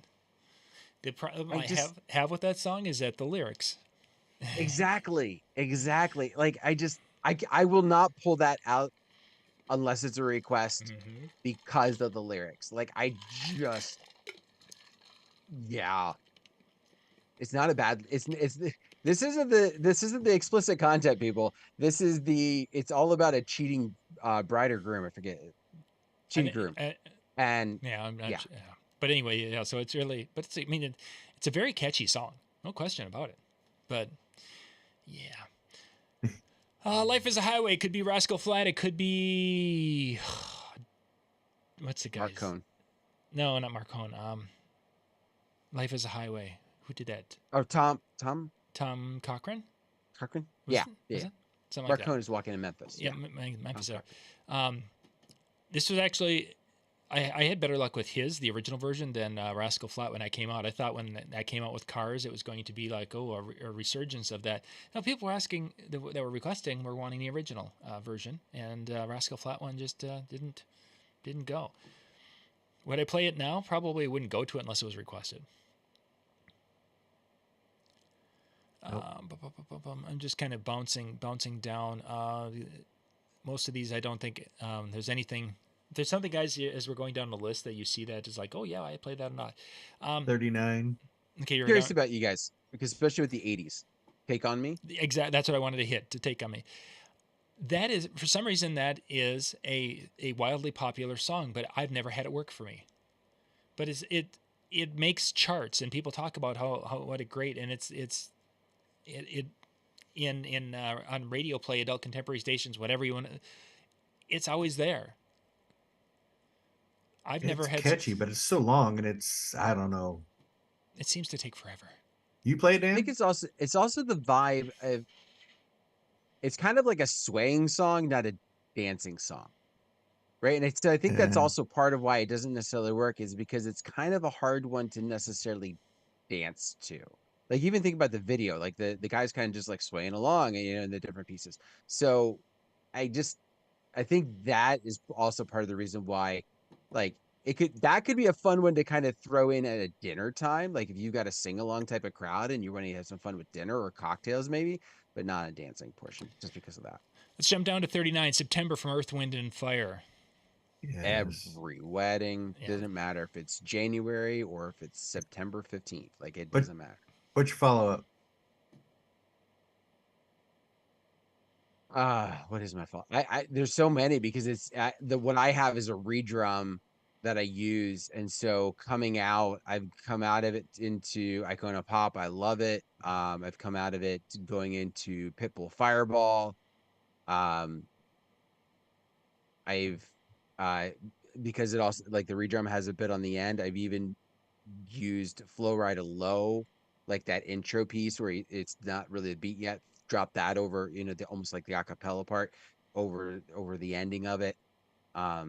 [SPEAKER 2] The problem I have with that song is that the lyrics.
[SPEAKER 1] Exactly. Like I will not pull that out unless it's a request, because of the lyrics. Like it's not a bad. This isn't the explicit content, people. It's all about a cheating bride or groom. I forget. Cheating groom. And
[SPEAKER 2] I'm not sure. But anyway, yeah. So it's really, but it's a very catchy song, no question about it. But yeah, Life is a Highway could be Rascal Flatts. It could be what's the guy?
[SPEAKER 1] Marcone.
[SPEAKER 2] No, not Marcone. Life is a Highway. Who did that?
[SPEAKER 1] Oh, Tom
[SPEAKER 2] Cochran.
[SPEAKER 1] Cochran.
[SPEAKER 2] Was
[SPEAKER 1] Yeah.
[SPEAKER 2] Something like that.
[SPEAKER 1] Marcone is walking in Memphis.
[SPEAKER 2] Yeah, Memphis. This was actually, I had better luck with the original version, than Rascal Flatts when I came out. I thought when that came out with Cars, it was going to be like, a resurgence of that. Now, people were asking, that were requesting, were wanting the original version, and Rascal Flatts one just didn't go. Would I play it now? Probably wouldn't go to it unless it was requested.
[SPEAKER 3] Nope.
[SPEAKER 2] I'm just kind of bouncing down. Most of these, I don't think there's anything. There's something, guys, as we're going down the list, that you see that is like, oh yeah, I played that or not.
[SPEAKER 3] 39.
[SPEAKER 2] Okay, you're
[SPEAKER 1] curious about you guys, because especially with the 80s, Take on Me.
[SPEAKER 2] Exactly, that's what I wanted to Take on Me. That is, for some reason, that is a wildly popular song, but I've never had it work for me. But it makes charts, and people talk about what a great, and it's on radio play, adult contemporary stations, whatever you want. it's always there. I've never had
[SPEAKER 3] catchy, but it's so long, and I don't know.
[SPEAKER 2] It seems to take forever.
[SPEAKER 3] You play it, Dan?
[SPEAKER 1] I think it's also the vibe of, it's kind of like a swaying song, not a dancing song. Right. And I think that's also part of why it doesn't necessarily work, is because it's kind of a hard one to necessarily dance to. Like, even think about the video, like the guy's kind of just like swaying along, and in the different pieces. So I think that is also part of the reason why, like, that could be a fun one to kind of throw in at a dinner time. Like, if you got a sing along type of crowd and you want to have some fun with dinner or cocktails, maybe, but not a dancing portion, just because of that.
[SPEAKER 2] Let's jump down to 39, September from Earth, Wind, and Fire.
[SPEAKER 3] Yes.
[SPEAKER 1] Every wedding, doesn't matter if it's January or if it's September 15th. Like, it doesn't matter.
[SPEAKER 3] What's your follow-up?
[SPEAKER 1] What is my fault? There's so many, because it's what I have is a redrum that I use, and so I've come out of it into Icona Pop. I love it. I've come out of it going into Pitbull Fireball. I've because it also, like, the redrum has a bit on the end. I've even used Flow Rida Low, like that intro piece where it's not really a beat yet. Drop that over, almost like the acapella part over the ending of it. I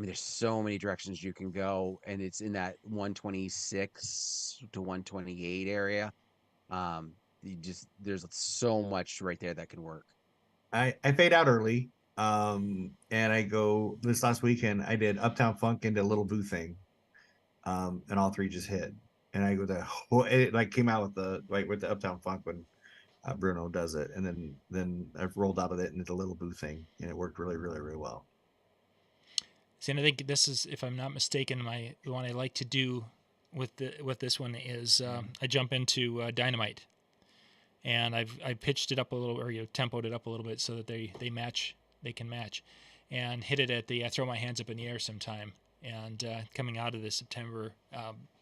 [SPEAKER 1] mean, there's so many directions you can go, and it's in that 126 to 128 area. There's so much right there that can work.
[SPEAKER 3] I fade out early. And I go, this last weekend I did Uptown Funk into Little Boo Thing. And all three just hit. And I go, it like came out with the Uptown Funk when Bruno does it, and then I've rolled out of it into the Little Boo Thing, and it worked really, really, really well.
[SPEAKER 2] See, and I think this is, if I'm not mistaken, the one I like to do with this one is I jump into Dynamite, and I pitched it up a little, or tempoed it up a little bit so that they can match, and hit it at the throw my hands up in the air sometime, and coming out of this September,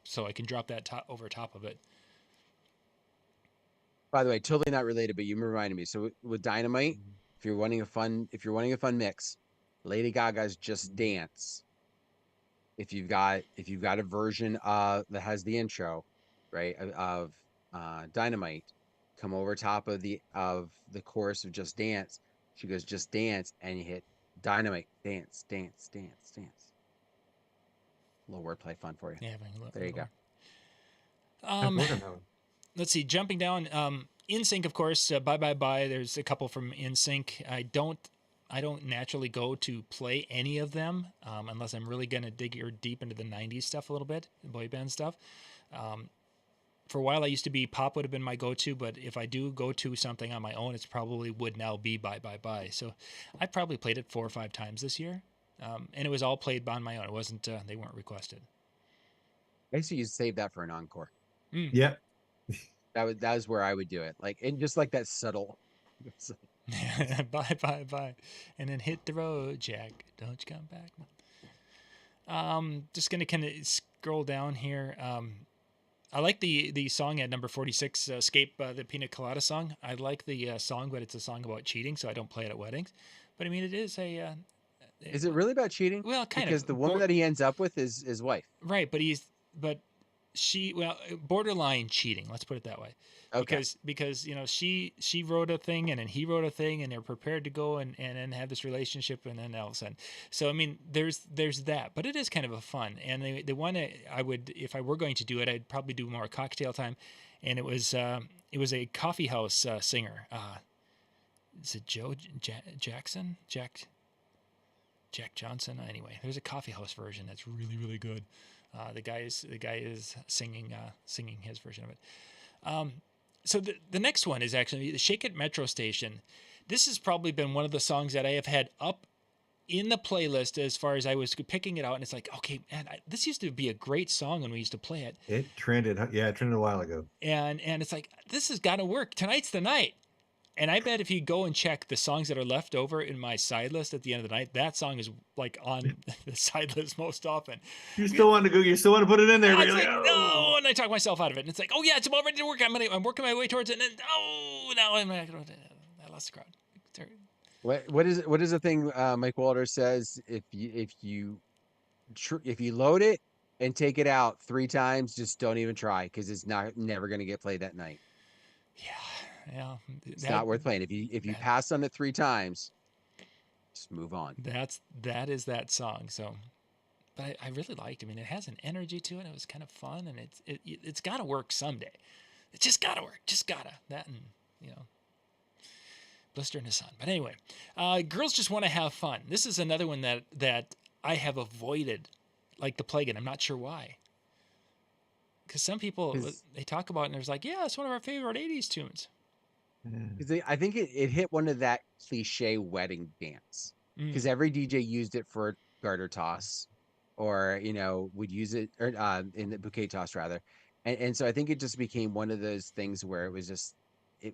[SPEAKER 2] so I can drop that over top of it.
[SPEAKER 1] By the way, totally not related, but you reminded me. So with Dynamite, if you're wanting a fun mix, Lady Gaga's Just Dance. If you've got a version that has the intro, right, of Dynamite, come over top of the chorus of Just Dance. She goes Just Dance, and you hit Dynamite, dance, dance, dance, dance. A little wordplay fun for you.
[SPEAKER 2] Yeah,
[SPEAKER 1] there you go.
[SPEAKER 2] Let's see, jumping down, NSYNC, of course, Bye Bye Bye. There's a couple from NSYNC. I don't naturally go to play any of them unless I'm really going to dig deep into the 90s stuff a little bit, boy band stuff. For a while, I used to be, pop would have been my go-to, but if I do go to something on my own, it's probably would now be Bye Bye Bye. So I probably played it 4 or 5 times this year, and it was all played on my own. It wasn't, they weren't requested.
[SPEAKER 1] Basically, you save that for an encore.
[SPEAKER 3] Yep.
[SPEAKER 1] That was where I would do it, like, and just like that subtle.
[SPEAKER 2] Bye bye bye, and then hit the road, Jack. Don't you come back. Just gonna kind of scroll down here. I like the song at number 46, Escape, the Pina Colada song. I like the song, but it's a song about cheating, so I don't play it at weddings. But I mean, it is a.
[SPEAKER 1] Is it really about cheating?
[SPEAKER 2] Well, kind
[SPEAKER 1] because
[SPEAKER 2] of.
[SPEAKER 1] The woman that he ends up with is his wife.
[SPEAKER 2] Right, but borderline cheating. Let's put it that way.
[SPEAKER 1] Okay.
[SPEAKER 2] Because she wrote a thing, and then he wrote a thing, and they're prepared to go and then have this relationship, and then all of a sudden. So I mean, there's that, but it is kind of a fun. And the one I would, if I were going to do it, I'd probably do more cocktail time, and it was a coffee house singer. Is it Jack Johnson? Anyway, there's a coffee house version that's really, really good. The guy is singing his version of it. So the next one is actually the Shake It Metro Station. This has probably been one of the songs that I have had up in the playlist as far as I was picking it out, and it's like, okay, man, this used to be a great song when we used to play it.
[SPEAKER 3] It trended, it trended a while ago.
[SPEAKER 2] And it's like, this has got to work. Tonight's the night. And I bet if you go and check the songs that are left over in my side list at the end of the night, that song is like on the side list most often.
[SPEAKER 3] You still want to go? You still want to put it in there?
[SPEAKER 2] But you're like, no, and I talk myself out of it. And it's like, oh yeah, it's about ready to work. I'm working my way towards it. And then, now I lost the crowd.
[SPEAKER 1] What is the thing Mike Walter says? If you load it and take it out 3 times, just don't even try because it's never going to get played that night.
[SPEAKER 2] Yeah.
[SPEAKER 1] It's not worth playing. If you pass on it 3 times, just move on.
[SPEAKER 2] That is that song. So, but I really liked it. I mean, it has an energy to it. It was kind of fun, and it's got to work someday. It just got to work. Just gotta. That and blister in the sun. But anyway, girls just want to have fun. This is another one that I have avoided like the plague, and I'm not sure why. Because some people they talk about it and there's like, yeah, it's one of our favorite '80s tunes.
[SPEAKER 1] Because I think it hit one of that cliche wedding dance. Because every DJ used it for garter toss, or would use it or in the bouquet toss rather, and so I think it just became one of those things where it was just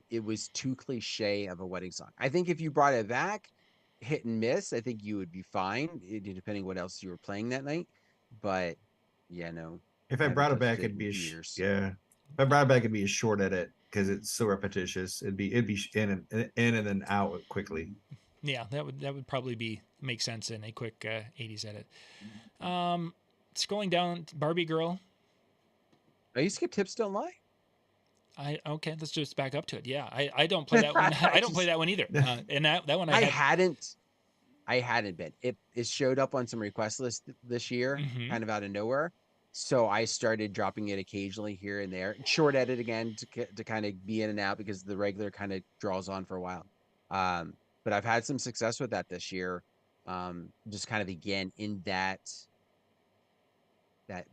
[SPEAKER 1] it was too cliche of a wedding song. I think if you brought it back, hit and miss, I think you would be fine, depending what else you were playing that night. But yeah, no.
[SPEAKER 3] If I brought it back, it'd be If I brought it back, it'd be a short edit because it's so repetitious. It'd be in and then out quickly.
[SPEAKER 2] Yeah, that would probably make sense in a quick 80s edit. Scrolling down, Barbie Girl.
[SPEAKER 1] Oh, you skipped Hips Don't Lie?
[SPEAKER 2] Okay, let's just back up to it. Yeah, I don't play that one. I don't play that one either. And that one I
[SPEAKER 1] hadn't been. It showed up on some request lists this year, kind of out of nowhere. So I started dropping it occasionally here and there. Short edit again to kind of be in and out because the regular kind of draws on for a while. But I've had some success with that this year. Just kind of again in that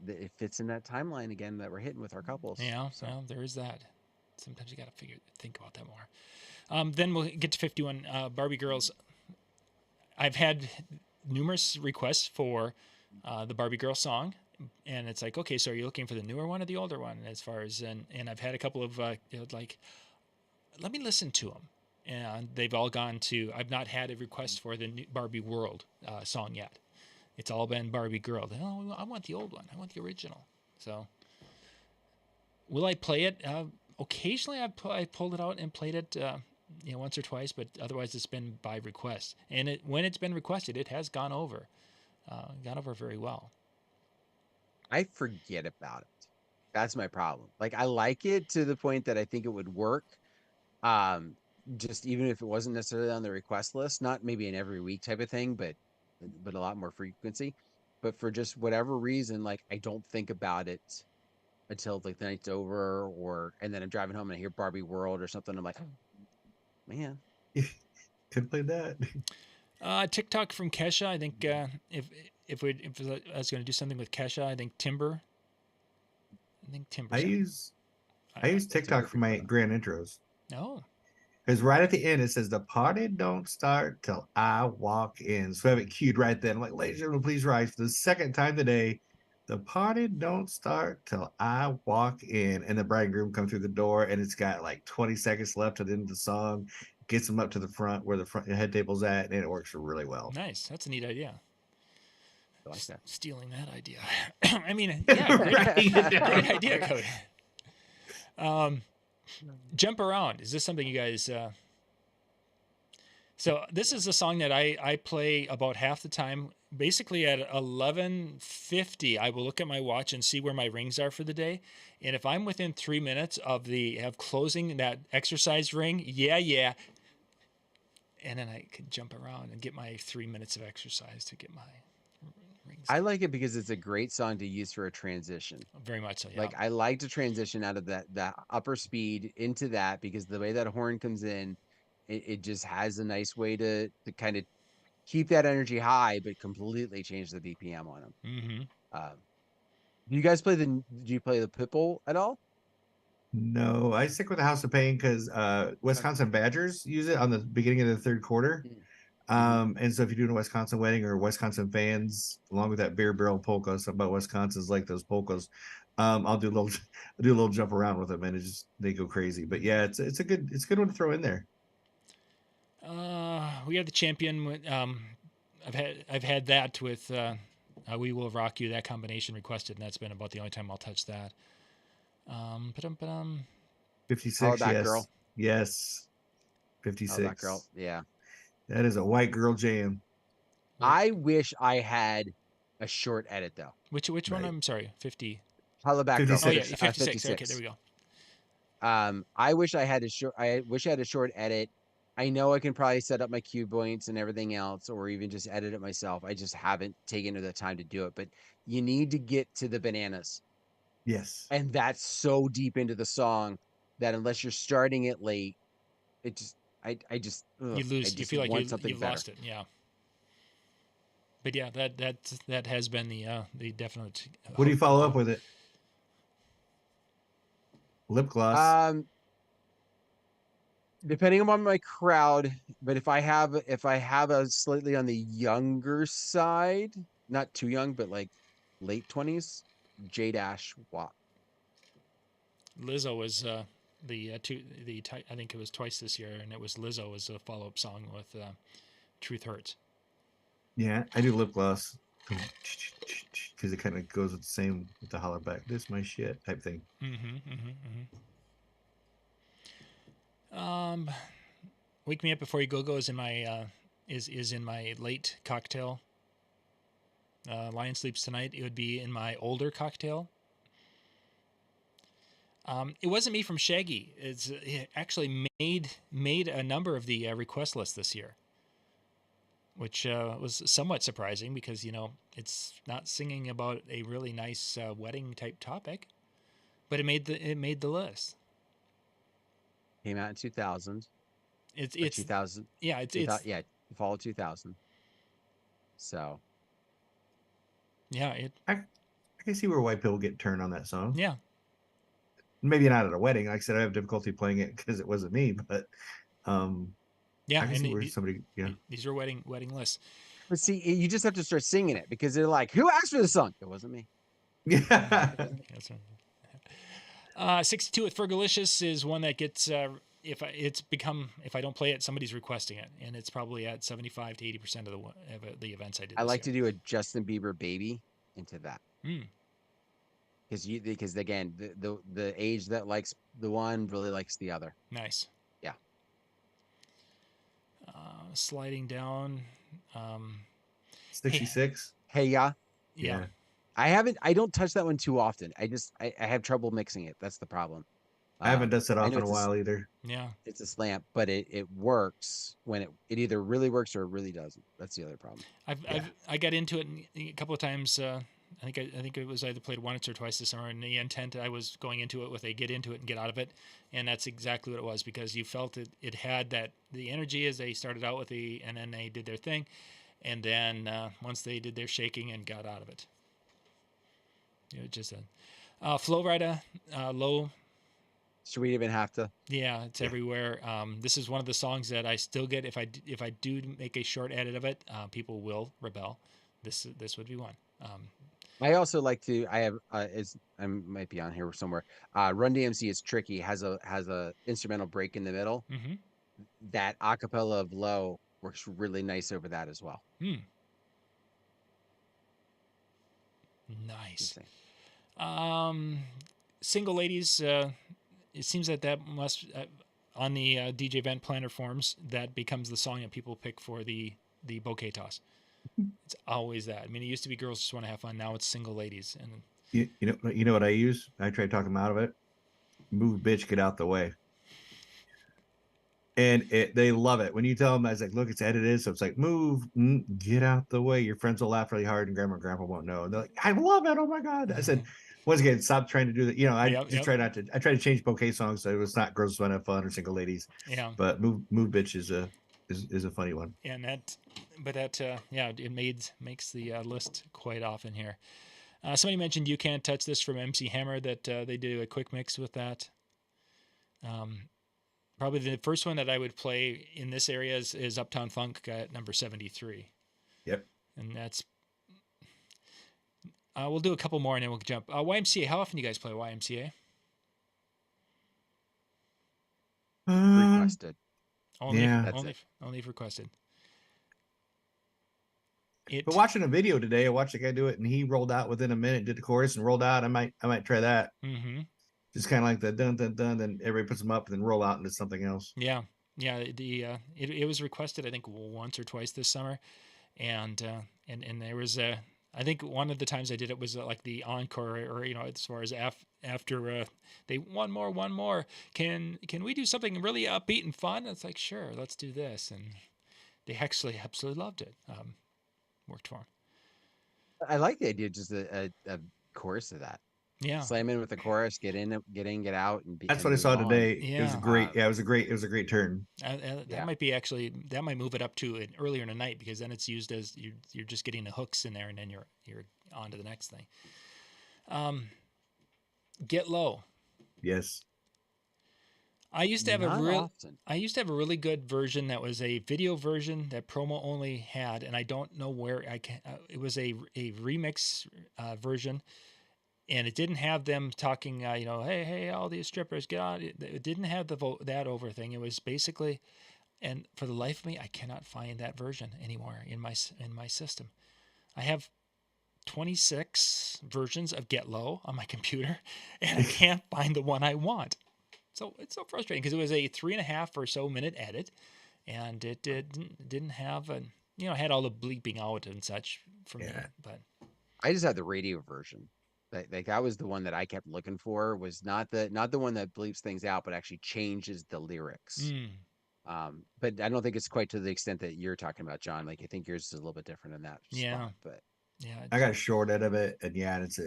[SPEAKER 1] it fits in that timeline again that we're hitting with our couples.
[SPEAKER 2] Yeah, so well, there is that. Sometimes you got to think about that more. Then we'll get to 51 Barbie Girls. I've had numerous requests for the Barbie Girl song, and it's like, okay, so are you looking for the newer one or the older one? As far as and I've had a couple of like, let me listen to them, and they've all gone to. I've not had a request for the new Barbie World song yet. It's all been Barbie Girl. Oh, I want the old one. I want the original. So, will I play it? Occasionally, I pulled it out and played it, once or twice. But otherwise, it's been by request. And when it's been requested, it has gone over very well.
[SPEAKER 1] I forget about it. That's my problem. Like I like it to the point that I think it would work. Just even if it wasn't necessarily on the request list, not maybe an every week type of thing, but a lot more frequency. But for just whatever reason, like I don't think about it until like the night's over, and then I'm driving home and I hear Barbie World or something. I'm like, oh, man,
[SPEAKER 3] could play that.
[SPEAKER 2] TikTok from Kesha. I think if I was going to do something with Kesha, I think Timber.
[SPEAKER 3] I use TikTok for my grand intros.
[SPEAKER 2] Oh.
[SPEAKER 3] Because right at the end, it says, the party don't start till I walk in. So I have it queued right then. I'm like, ladies and gentlemen, please rise for the second time today. The party don't start till I walk in. And the bride and groom come through the door, and it's got like 20 seconds left to the end of the song. Gets them up to the front where the front head table's at, and it works really well.
[SPEAKER 2] Nice. That's a neat idea.
[SPEAKER 1] I like that.
[SPEAKER 2] Stealing that idea. I mean, yeah, great idea, Cody. Jump Around. Is this something you guys... So this is a song that I play about half the time. Basically at 11:50, I will look at my watch and see where my rings are for the day. And if I'm within 3 minutes of closing that exercise ring, yeah. And then I could jump around and get my 3 minutes of exercise to get my rings.
[SPEAKER 1] I like it because it's a great song to use for a transition.
[SPEAKER 2] Very much so, yeah.
[SPEAKER 1] Like I like to transition out of that upper speed into that because the way that horn comes in, it just has a nice way to kind of keep that energy high, but completely change the BPM on them.
[SPEAKER 2] Mm-hmm.
[SPEAKER 1] Do you play the Pitbull at all?
[SPEAKER 3] No, I stick with the House of Pain because Wisconsin Badgers use it on the beginning of the third quarter. And so if you're doing a Wisconsin wedding or Wisconsin fans, along with that beer barrel polka, something about Wisconsin's like those polkas, I'll do a little jump around with them, and they go crazy. But yeah, it's a good one to throw in there.
[SPEAKER 2] We have the Champion. I've had that with We Will Rock You, that combination requested, and that's been about the only time I'll touch that.
[SPEAKER 3] 56.
[SPEAKER 1] How about
[SPEAKER 3] yes.
[SPEAKER 1] Girl?
[SPEAKER 3] Yes. 56.
[SPEAKER 1] How about Girl? Yeah.
[SPEAKER 3] That is a white girl jam.
[SPEAKER 1] I wish I had a short edit though.
[SPEAKER 2] Which one?
[SPEAKER 3] Right.
[SPEAKER 2] I'm sorry, 50.
[SPEAKER 1] Holla back, girl.
[SPEAKER 3] 56.
[SPEAKER 2] Oh yeah,
[SPEAKER 3] 56.
[SPEAKER 2] 56. Okay, there we go.
[SPEAKER 1] I wish I had a short. I wish I had a short edit. I know I can probably set up my cue points and everything else, or even just edit it myself. I just haven't taken the time to do it. But you need to get to the bananas,
[SPEAKER 3] Yes.
[SPEAKER 1] and that's so deep into the song that unless you're starting it late, it just I just
[SPEAKER 2] You
[SPEAKER 1] I
[SPEAKER 2] lose. You
[SPEAKER 1] just
[SPEAKER 2] feel like
[SPEAKER 1] want something
[SPEAKER 2] you've
[SPEAKER 1] better.
[SPEAKER 2] lost it. Yeah. But yeah, that has been the definite.
[SPEAKER 3] What do you follow up with it? Lip gloss.
[SPEAKER 1] Depending on my crowd, but if I have a slightly on the younger side, not too young, but like late 20s, J Dash WAP.
[SPEAKER 2] Lizzo was I think it was twice this year, and it was Lizzo was a follow up song with Truth Hurts.
[SPEAKER 3] Yeah, I do lip gloss because it kind of goes with the same with the holler back. This my shit type thing.
[SPEAKER 2] Wake Me Up Before You Go is in my is in my late cocktail. Lion Sleeps Tonight, it would be in my older cocktail. It wasn't me from Shaggy. It actually made a number of the request lists this year, which was somewhat surprising because it's not singing about a really nice wedding type topic, but it made the list.
[SPEAKER 1] Came out in 2000.
[SPEAKER 2] It's
[SPEAKER 1] 2000.
[SPEAKER 2] Yeah, it's
[SPEAKER 1] fall of 2000. So
[SPEAKER 2] yeah,
[SPEAKER 3] I can see where white people get turned on that song.
[SPEAKER 2] Yeah.
[SPEAKER 3] Maybe not at a wedding. Like I said, I have difficulty playing it because it wasn't me, but
[SPEAKER 2] yeah,
[SPEAKER 3] I can see where somebody,
[SPEAKER 2] these are wedding lists.
[SPEAKER 1] But see, you just have to start singing it because they're like, who asked for the song? It wasn't me.
[SPEAKER 3] Yeah.
[SPEAKER 2] 62 with Fergalicious is one that gets if I don't play it, somebody's requesting it, and it's probably at 75 to 80% of the events I did.
[SPEAKER 1] I like to do a Justin Bieber Baby into that. Because again, the age that likes the one really likes the other.
[SPEAKER 2] Nice.
[SPEAKER 1] Yeah.
[SPEAKER 2] Sliding down.
[SPEAKER 3] 66.
[SPEAKER 1] Hey, yeah.
[SPEAKER 2] Yeah.
[SPEAKER 1] I don't touch that one too often. I have trouble mixing it. That's the problem.
[SPEAKER 3] I haven't dusted it off in a while either.
[SPEAKER 2] Yeah.
[SPEAKER 1] It's a slamp, but it works when it either really works or it really doesn't. That's the other problem.
[SPEAKER 2] I got into it a couple of times. I think it was either played once or twice this summer, and the intent I was going into it with a get into it and get out of it, and that's exactly what it was, because you felt it had the energy as they started out with and then they did their thing, and then once they did their shaking and got out of it. It just Flow Rida, Low.
[SPEAKER 1] Should we even have to?
[SPEAKER 2] Yeah, it's everywhere. This is one of the songs that I still get if I do make a short edit of it. People will rebel. This would be one.
[SPEAKER 1] I also like to. I have I might be on here somewhere. Run DMC is tricky. Has a instrumental break in the middle.
[SPEAKER 2] Mm-hmm.
[SPEAKER 1] That acapella of Low works really nice over that as well.
[SPEAKER 2] Nice. Single Ladies. It seems that must on the DJ Event Planner forums, that becomes the song that people pick for the bouquet toss. It's always that. I mean, it used to be Girls Just Want to Have Fun. Now it's Single Ladies. And
[SPEAKER 3] you know what I use? I try to talk them out of it. Move, bitch, get out the way. And they love it when you tell them. I was like, look, it's edited, so it's like, move, get out the way. Your friends will laugh really hard, and grandma and grandpa won't know. And they're like, I love it. Oh my god! I said, once again, stop trying to do that. I try not to. I try to change bouquet songs so it's not Girls Just Want to Have Fun or Single Ladies.
[SPEAKER 2] Yeah.
[SPEAKER 3] But move, bitch is a funny one.
[SPEAKER 2] And it makes the list quite often here. Somebody mentioned You Can't Touch This from MC Hammer, that they do a quick mix with that. Probably the first one that I would play in this area is Uptown Funk at number 73.
[SPEAKER 3] Yep.
[SPEAKER 2] And that's we'll do a couple more and then we'll jump. YMCA, how often do you guys play YMCA?
[SPEAKER 1] Requested.
[SPEAKER 2] Only if requested.
[SPEAKER 3] But watching a video today, I watched a guy do it, and he rolled out within a minute, did the chorus, and rolled out. I might try that.
[SPEAKER 2] Mm-hmm.
[SPEAKER 3] Just kind of like the dun dun dun, then everybody puts them up, and then roll out into something else.
[SPEAKER 2] Yeah, Yeah, it was requested I think once or twice this summer, and there was I think one of the times I did it was like the encore, or as far as after they one more. Can we do something really upbeat and fun? It's like, sure, let's do this, and they actually absolutely loved it. Worked for them.
[SPEAKER 1] I like the idea, just a chorus of that.
[SPEAKER 2] Yeah,
[SPEAKER 1] Slam in with the chorus, get in, get out,
[SPEAKER 3] That's
[SPEAKER 1] and
[SPEAKER 3] what I
[SPEAKER 1] move
[SPEAKER 3] saw
[SPEAKER 1] on.
[SPEAKER 3] today. It was a
[SPEAKER 2] yeah.
[SPEAKER 3] great. Yeah, it was a great turn.
[SPEAKER 2] That
[SPEAKER 1] Yeah.
[SPEAKER 2] might be actually, that might move it up to it earlier in the night, because then it's used as you're just getting the hooks in there, and then you're on to the next thing. Get Low.
[SPEAKER 3] Yes.
[SPEAKER 2] I used to have
[SPEAKER 1] Not often.
[SPEAKER 2] I used to have a really good version that was a video version that promo only had, and I don't know where I can. It was a remix version, and it didn't have them talking. Hey, all these strippers, get on. It didn't have that over thing. It was basically, and for the life of me, I cannot find that version anymore in my system. I have 26 versions of Get Low on my computer, and I can't find the one I want. So it's so frustrating, because it was a 3.5 or so minute edit, and it didn't have had all the bleeping out and such for me. But
[SPEAKER 1] I just had the radio version. Like that was the one that I kept looking for. Was not the one that bleeps things out, but actually changes the lyrics. But I don't think it's quite to the extent that you're talking about, John. Like, I think yours is a little bit different in that spot. But
[SPEAKER 2] yeah,
[SPEAKER 3] I got a short edit of it, and yeah, it's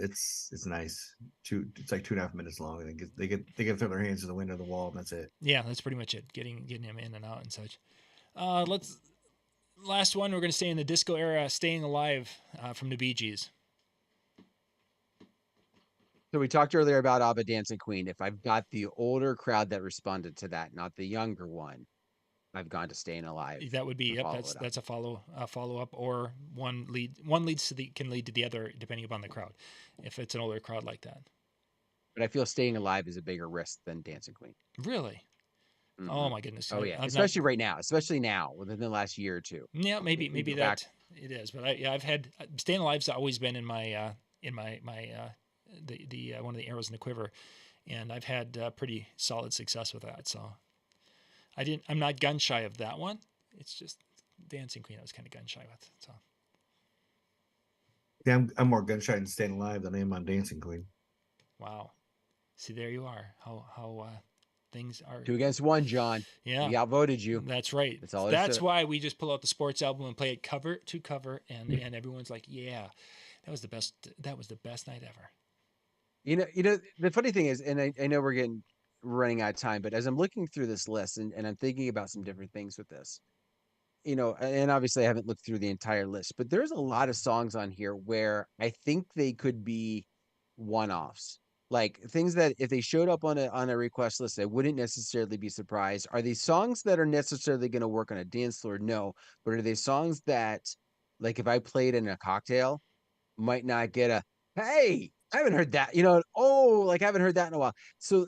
[SPEAKER 3] nice. It's like 2.5 minutes long, and they get throw their hands to the window of the wall, and that's it.
[SPEAKER 2] Yeah, that's pretty much it. Getting him in and out and such. Last one. We're going to stay in the disco era. Staying Alive from the Bee Gees.
[SPEAKER 1] So we talked earlier about ABBA Dancing Queen. If I've got the older crowd that responded to that, not the younger one, I've gone to Staying Alive.
[SPEAKER 2] That would be that's a follow up, or one leads to can lead to the other, depending upon the crowd, if it's an older crowd like that.
[SPEAKER 1] But I feel Staying Alive is a bigger risk than Dancing Queen.
[SPEAKER 2] Really? Mm-hmm. Oh my goodness.
[SPEAKER 1] Oh yeah, especially right now, especially now within the last year or two.
[SPEAKER 2] Yeah, maybe that it is, but I've had Staying Alive's always been in my the one of the arrows in the quiver, and I've had pretty solid success with that. So I'm not gun shy of that one. It's just Dancing Queen I was kind of gun shy with. So
[SPEAKER 3] yeah, I'm more gun shy in Staying Alive than I am on Dancing Queen.
[SPEAKER 2] Wow, see, there you are. How things are
[SPEAKER 1] 2 against 1, John.
[SPEAKER 2] Yeah,
[SPEAKER 1] we outvoted you.
[SPEAKER 2] That's right. That's why we just pull out the sports album and play it cover to cover, and everyone's like, yeah, that was the best night ever.
[SPEAKER 1] The funny thing is, and I know we're running out of time, but as I'm looking through this list and I'm thinking about some different things with this, and obviously I haven't looked through the entire list, but there's a lot of songs on here where I think they could be one-offs, like things that if they showed up on a request list, I wouldn't necessarily be surprised. Are these songs that are necessarily going to work on a dance floor? No, but are they songs that, like, if I played in a cocktail, might not get a hey, I haven't heard that, like I haven't heard that in a while. So,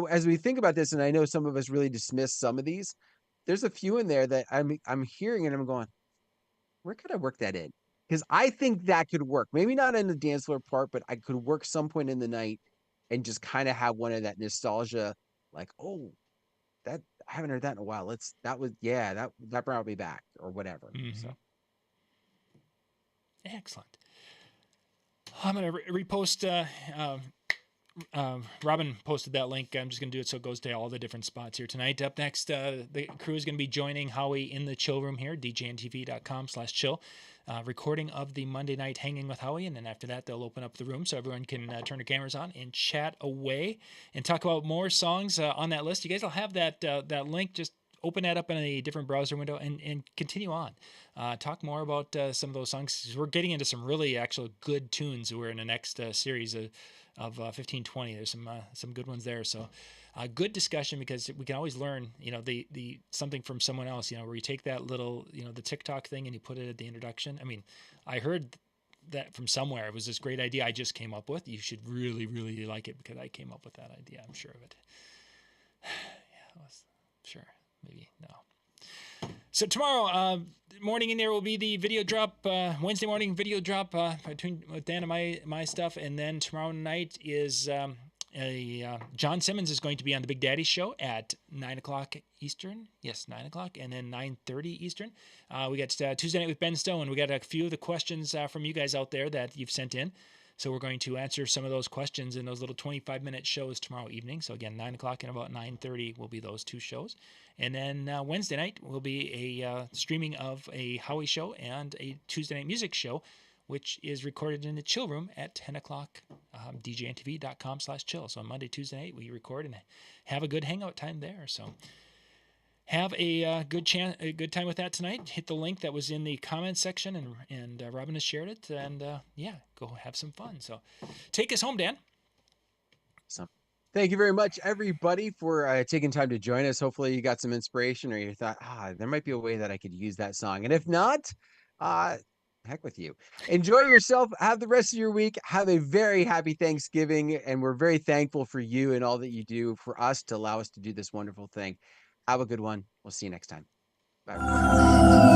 [SPEAKER 1] as we think about this, and I know some of us really dismiss some of these, there's a few in there that I'm hearing and I'm going, where could I work that in? Because I think that could work. Maybe not in the dance floor part, but I could work some point in the night and just kind of have one of that nostalgia, like, oh, that I haven't heard that in a while. That brought me back or whatever. Mm-hmm. So
[SPEAKER 2] excellent. I'm going to repost. Robin posted that link. I'm just going to do it so it goes to all the different spots here tonight. Up next, the crew is going to be joining Howie in the chill room here, DJNTV.com/chill. Recording of the Monday night Hanging with Howie, and then after that they'll open up the room so everyone can turn their cameras on and chat away and talk about more songs on that list. You guys will have that link. Just open that up in a different browser window and continue on. Talk more about some of those songs. We're getting into some really actual good tunes. We're in the next series of 1520. There's some good ones there. So good discussion, because we can always learn, the something from someone else, where you take that little, the TikTok thing and you put it at the introduction. I mean, I heard that from somewhere. It was this great idea I just came up with. You should really, really like it because I came up with that idea. I'm sure of it. Yeah, sure. Maybe no. So tomorrow morning in there will be the video drop, Wednesday morning video drop with Dan and my stuff, and then tomorrow night is John Simmons is going to be on the Big Daddy Show at 9 o'clock Eastern. Yes, 9 o'clock, and then 9:30 Eastern. We got Tuesday Night with Ben Stone. We got a few of the questions from you guys out there that you've sent in. So we're going to answer some of those questions in those little 25-minute shows tomorrow evening. So again, 9 o'clock and about 9:30 will be those two shows. And then Wednesday night will be a streaming of a Howie show and a Tuesday Night Music show, which is recorded in the chill room at 10 o'clock, DJNTV.com/chill. So on Monday, Tuesday night, we record and have a good hangout time there. So have a good time with that tonight. Hit the link that was in the comments section, and Robin has shared it. And yeah, go have some fun. So take us home, Dan.
[SPEAKER 1] So, thank you very much, everybody, for taking time to join us. Hopefully you got some inspiration, or you thought, there might be a way that I could use that song. And if not, heck with you. Enjoy yourself. Have the rest of your week. Have a very happy Thanksgiving. And we're very thankful for you and all that you do for us to allow us to do this wonderful thing. Have a good one. We'll see you next time. Bye.